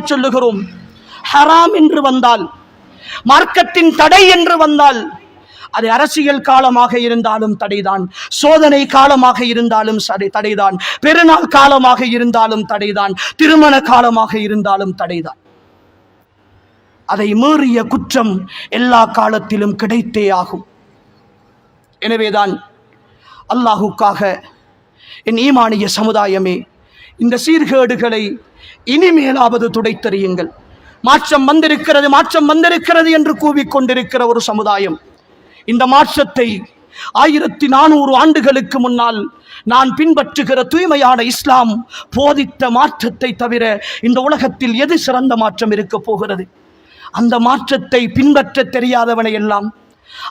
சொல்லுகிறோம், ஹராம் என்று வந்தால், மார்க்கத்தின் தடை என்று வந்தால், அது அரசியல் காலமாக இருந்தாலும் தடைதான், சோதனை காலமாக இருந்தாலும் தடைதான், பெருநாள் காலமாக இருந்தாலும் தடைதான், திருமண காலமாக இருந்தாலும் தடைதான். அதை மீறிய குற்றம் எல்லா காலத்திலும் கிடைத்தே ஆகும். எனவேதான் அல்லாஹுக்காக என் ஈமானிய சமுதாயமே, இந்த சீர்கேடுகளை இனிமேலாவது துடைத்தறியுங்கள். மாற்றம் வந்திருக்கிறது என்று கூவிக்கொண்டிருக்கிற ஒரு சமுதாயம், இந்த மாற்றத்தை 1400 ஆண்டுகளுக்கு முன்னால் நான் பின்பற்றுகிற தூய்மையான இஸ்லாம் போதித்த மாற்றத்தை தவிர இந்த உலகத்தில் எது சிறந்த மாற்றம் இருக்க போகிறது? அந்த மாற்றத்தை பின்பற்ற தெரியாதவனை எல்லாம்,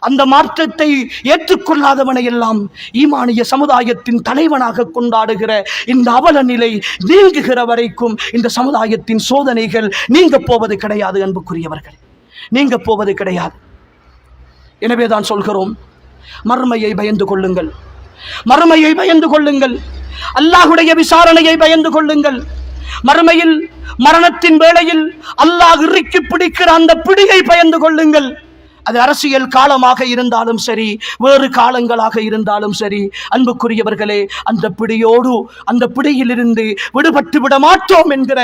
அந்த மாற்றத்தை ஏற்றுக்கொள்ளாதவனை எல்லாம் ஈமானிய சமுதாயத்தின் தலைவனாக கொண்டாடுகிற இந்த அவல நிலை நீங்குகிற வரைக்கும் இந்த சமுதாயத்தின் சோதனைகள் நீங்க போவது கிடையாது. அன்புக்குரியவர்கள், நீங்க போவது கிடையாது. எனவேதான் சொல்கிறோம், மறுமையை பயந்து கொள்ளுங்கள், மறுமையை பயந்து கொள்ளுங்கள், அல்லாஹ்வுடைய விசாரணையை பயந்து கொள்ளுங்கள். மறுமையில் மரணத்தின் வேளையில் அல்லாஹ் இறுக்கி பிடிக்கிற அந்த பிடியை பயந்து கொள்ளுங்கள். அது அரசியல் காலமாக இருந்தாலும் சரி, வேறு காலங்களாக இருந்தாலும் சரி, அன்புக்குரியவர்களே, அந்த பிடியோடு, அந்த பிடியிலிருந்து விடுபட்டு விட மாட்டோம் என்கிற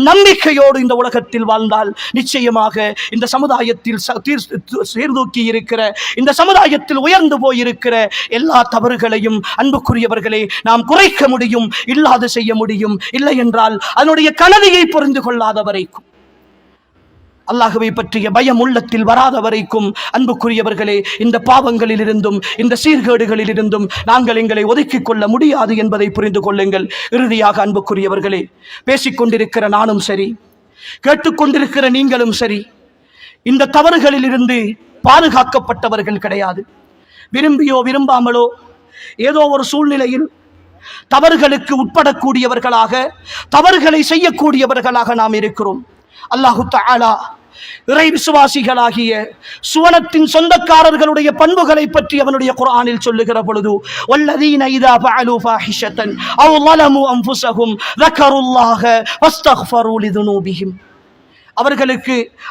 நம்பிக்கையோடு இந்த உலகத்தில் வாழ்ந்தால் நிச்சயமாக இந்த சமுதாயத்தில் சீர்தூக்கி இருக்கிற, இந்த சமுதாயத்தில் உயர்ந்து போயிருக்கிற எல்லா தவறுகளையும் அன்புக்குரியவர்களே நாம் குறைக்க முடியும், இல்லாது செய்ய முடியும். இல்லை என்றால் அதனுடைய கனதியை புரிந்து கொள்ளாத வரைக்கும் அல்லாஹ்வை பற்றிய பயம் உள்ளத்தில் வராத வரைக்கும் அன்புக்குரியவர்களே இந்த பாவங்களில் இருந்தும் இந்த சீர்கேடுகளில் இருந்தும் நாங்கள் எங்களை ஒதுக்கிக் கொள்ள முடியாது என்பதை புரிந்து கொள்ளுங்கள். இறுதியாக அன்புக்குரியவர்களே, பேசிக்கொண்டிருக்கிற நானும் சரி, கேட்டுக்கொண்டிருக்கிற நீங்களும் சரி, இந்த தவறுகளில் இருந்து பாதுகாக்கப்பட்டவர்கள் கிடையாது. விரும்பியோ விரும்பாமலோ ஏதோ ஒரு சூழ்நிலையில் தவறுகளுக்கு உட்படக்கூடியவர்களாக, தவறுகளை செய்யக்கூடியவர்களாக நாம் இருக்கிறோம். அல்லாஹு தஆலா இறை விசுவாசிகளாகிய சுவனத்தின் சொந்தக்காரர்களுடைய பண்புகளை பற்றி அவனுடைய குர்ஆனில் சொல்லுகிற பொழுது, வல்லதீன இதா ஃபஅலு ஃபாஹிஷத்தன் அவ் ஸலமு அன்ஃபுஸஹும் ذكرுல்லாஹ வஸ்தக்ஃபரு லிதுனூபிஹிம்.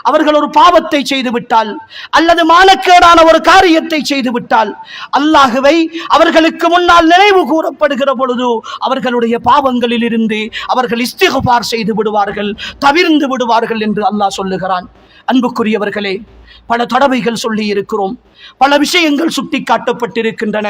அவர்கள் ஒரு பாவத்தை செய்து விட்டால் அல்லது மானக்கேடான ஒரு காரியத்தை செய்து விட்டால் அல்லாஹ்வை அவர்களுக்கு முன்னால் நினைவு கூறப்படுகிற பொழுது அவர்களுடைய பாவங்களில் இருந்து அவர்கள் இஸ்திக்ஃபார் செய்து விடுவார்கள், தவிர்ந்து விடுவார்கள் என்று அல்லாஹ் சொல்லுகிறான். அன்புக்குரியவர்களே, பல தடவைகள் சொல்லி இருக்கிறோம், பல விஷயங்கள் சுட்டி காட்டப்பட்டிருக்கின்றன.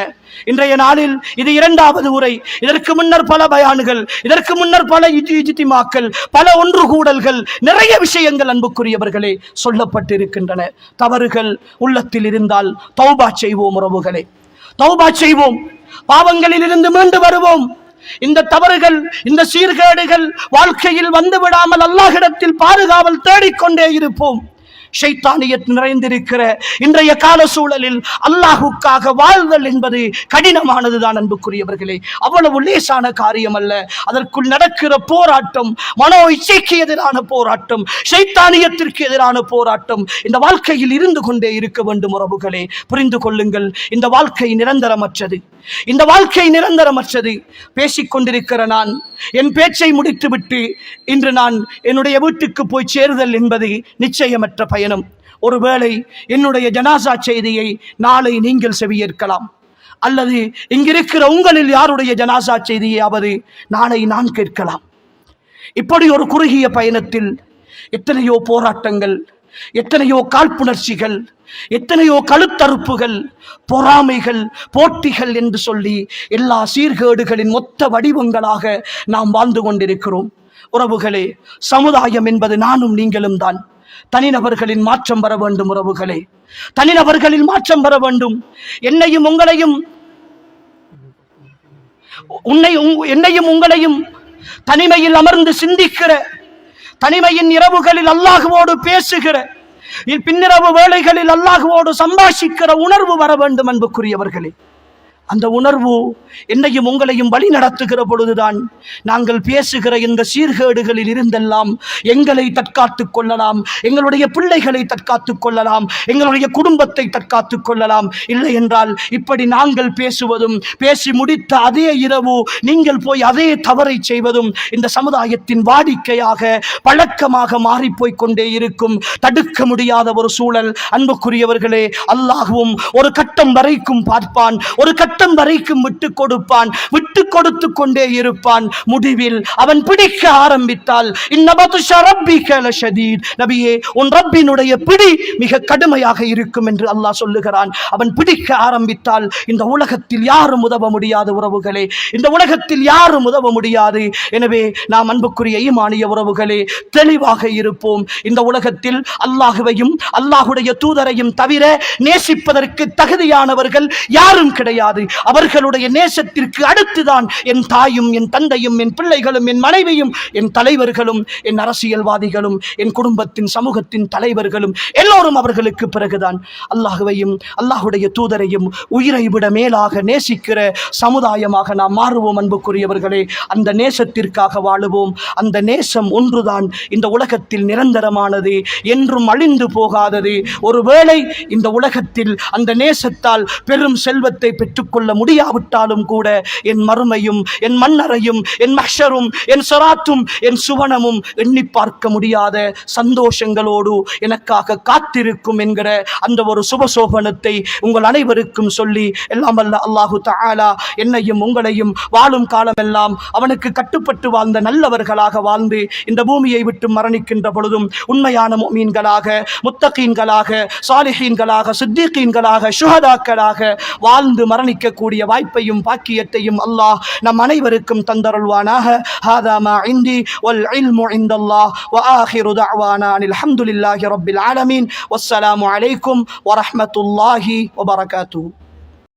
இன்றைய நாளில் இது 2வது உரை. இதற்கு முன்னர் பல பயான்கள், இதற்கு முன்னர் பல இஜ்திமாக்கள், பல ஒன்று கூடல்கள், நிறைய விஷயங்கள் அன்புக்குரியவர்களே சொல்லப்பட்டிருக்கின்றன. தவறுகள் உள்ளத்தில் இருந்தால் தௌபா செய்வோம் உறவுகளே, தௌபா செய்வோம், பாவங்களில் இருந்து மீண்டு வருவோம். இந்த தவறுகள், இந்த சீர்கேடுகள் வாழ்க்கையில் வந்து விடாமல் அல்லாஹ்விடத்தில் பாதுகாவல் தேடிக்கொண்டே இருப்போம். ஷைத்தானியத் நிறைந்திருக்கிற இன்றைய கால சூழலில் அல்லாஹுக்காக வாழ்தல் என்பது கடினமானதுதான் அன்புக்குரியவர்களே, அவ்வளவு லேசான காரியம் அல்ல. அதற்குள் நடக்கிற போராட்டம் மனோ இச்சைக்கு எதிரான போராட்டம், ஷைத்தானியத்திற்கு எதிரான போராட்டம் இந்த வாழ்க்கையில் இருந்து கொண்டே இருக்க வேண்டும். உறவுகளே, புரிந்து கொள்ளுங்கள், இந்த வாழ்க்கை நிரந்தரமற்றது, இந்த வாழ்க்கை நிரந்தரமற்றது. பேசிக்கொண்டிருக்கிற நான் என் பேச்சை முடித்துவிட்டு இன்று நான் என்னுடைய வீட்டுக்கு போய் சேருதல் என்பது நிச்சயமற்ற பயணம். ஒருவேளை என்னுடைய ஜனாசா செய்தியை நாளை நீங்கள் செவியேற்கலாம், அல்லது இங்கிருக்கிற உங்களில் யாருடைய ஜனாசா செய்தியாவது நாளை நான் கேட்கலாம். இப்படி ஒரு குறுகிய பயணத்தில் எத்தனையோ போராட்டங்கள், எத்தனையோ காழ்ப்புணர்ச்சிகள், எத்தனையோ கழுத்தறுப்புகள், பொறாமைகள், போட்டிகள் என்று சொல்லி எல்லா சீர்கேடுகளின் மொத்த வடிவங்களாக நாம் வாழ்ந்து கொண்டிருக்கிறோம். உறவுகளே, சமுதாயம் என்பது நானும் நீங்களும் தான். தனிநபர்களின் மாற்றம் வர வேண்டும் உறவுகளே, தனிநபர்களில் மாற்றம் வர வேண்டும். என்னையும் உங்களையும் தனிமையில் அமர்ந்து சிந்திக்கிற, தனிமையின் இரவுகளில் அல்லாஹ்வோடு பேசுகிற, பின்னிரவு வேளைகளில் அல்லாஹ்வோடு சம்பாஷிக்கிற உணர்வு வர வேண்டும் அன்புக்குரியவர்களே. அந்த உணர்வு என்னையும் உங்களையும் வழி நடத்துகிற பொழுதுதான் நாங்கள் பேசுகிற இந்த சீர்கேடுகளில் இருந்தெல்லாம் எங்களை தற்காத்துக் கொள்ளலாம், எங்களுடைய பிள்ளைகளை தற்காத்துக் கொள்ளலாம், எங்களுடைய குடும்பத்தை தற்காத்துக் கொள்ளலாம். இல்லை என்றால் இப்படி நாங்கள் பேசுவதும், பேசி முடித்த அதே இரவு நீங்கள் போய் அதே தவறை செய்வதும் இந்த சமுதாயத்தின் வாடிக்கையாக, பழக்கமாக மாறிப்போய் கொண்டே இருக்கும். தடுக்க முடியாத ஒரு சூழல் அன்புக்குரியவர்களே. அல்லாஹ்வும் ஒரு கட்டம் வரைக்கும் பார்ப்பான், ஒரு கட்டம் வரைக்கும் விட்டு கொடுப்பான், விட்டு கொடுத்து கொண்டே இருப்பான். முடிவில் அவன் பிடிக்க ஆரம்பித்தால் நபியே, உன் ரப்பினுடைய பிடி மிக கடுமையாக இருக்கும் என்று அல்லாஹ் சொல்லுகிறான். அவன் பிடிக்க ஆரம்பித்தால் இந்த உலகத்தில் யாரும் உதவ முடியாது உறவுகளே, இந்த உலகத்தில் யாரும் உதவ முடியாது. எனவே நாம் அன்புக்குரிய ஈமானிய உறவுகளே தெளிவாக இருப்போம். இந்த உலகத்தில் அல்லாஹுவையும் அல்லாஹுடைய தூதரையும் தவிர நேசிப்பதற்கு தகுதியானவர்கள் யாரும் கிடையாது. அவர்களுடைய நேசத்திற்கு அடுத்துதான் என் தாயும், என் தந்தையும், என் பிள்ளைகளும், என் மனைவியும், என் தலைவர்களும், என் அரசியல்வாதிகளும், என் குடும்பத்தின் சமூகத்தின் தலைவர்களும் எல்லோரும் அவர்களுக்கு பிறகுதான். அல்லாஹுவையும் அல்லாஹுடைய தூதரையும் உயிரை விட மேலாக நேசிக்கிற சமுதாயமாக நாம் மாறுவோம் அன்புக்குரியவர்களே. அந்த நேசத்திற்காக வாழுவோம். அந்த நேசம் ஒன்றுதான் இந்த உலகத்தில் நிரந்தரமானது, என்றும் அழிந்து போகாதது. ஒருவேளை இந்த உலகத்தில் அந்த நேசத்தால் பெரும் செல்வத்தை பெற்றுக்கொள்ள முடியாவிட்டாலும் கூட என் மறுமையும், என் மன்னரையும், என் மஹ்ஷரும், என் ஸராத்தும், என் சுவனமும் எண்ணி பார்க்க முடியாத சந்தோஷங்களோடு எனக்காக காத்திருக்கும் என்கிற அந்த ஒரு சுபசோபனத்தை உங்கள் அனைவருக்கும் சொல்லி எல்லாம் வல்ல அல்லாஹு தஆலா என்னையும் உங்களையும் வாழும் காலமெல்லாம் அவனுக்கு கட்டுப்பட்டு வாழ்ந்த நல்லவர்களாக வாழ்ந்து இந்த பூமியை விட்டு மரணிக்கின்ற பொழுதும் உண்மையான முஃமின்களாக, முத்தகீன்களாக, சாலிஹீன்களாக, சித்தீகீன்களாக, ஷுஹதாக்களாக வாழ்ந்து மரணிக்க அனுபவிக்கக்கூடிய வாய்ப்பையும் பாக்கியத்தையும் அல்லாஹ் நம் அனைவருக்கும் தந்தருள்வானாக. ஹாதா மா இந்தி வல் இல்மு இந்தல்லாஹ் வ ஆகிரு தஅவானா அல்ஹம்துலில்லாஹி ரப்பில் ஆலமீன். வஸ்ஸலாமு அலைக்கும் வ ரஹ்மத்துல்லாஹி வ பரகாத்துஹு.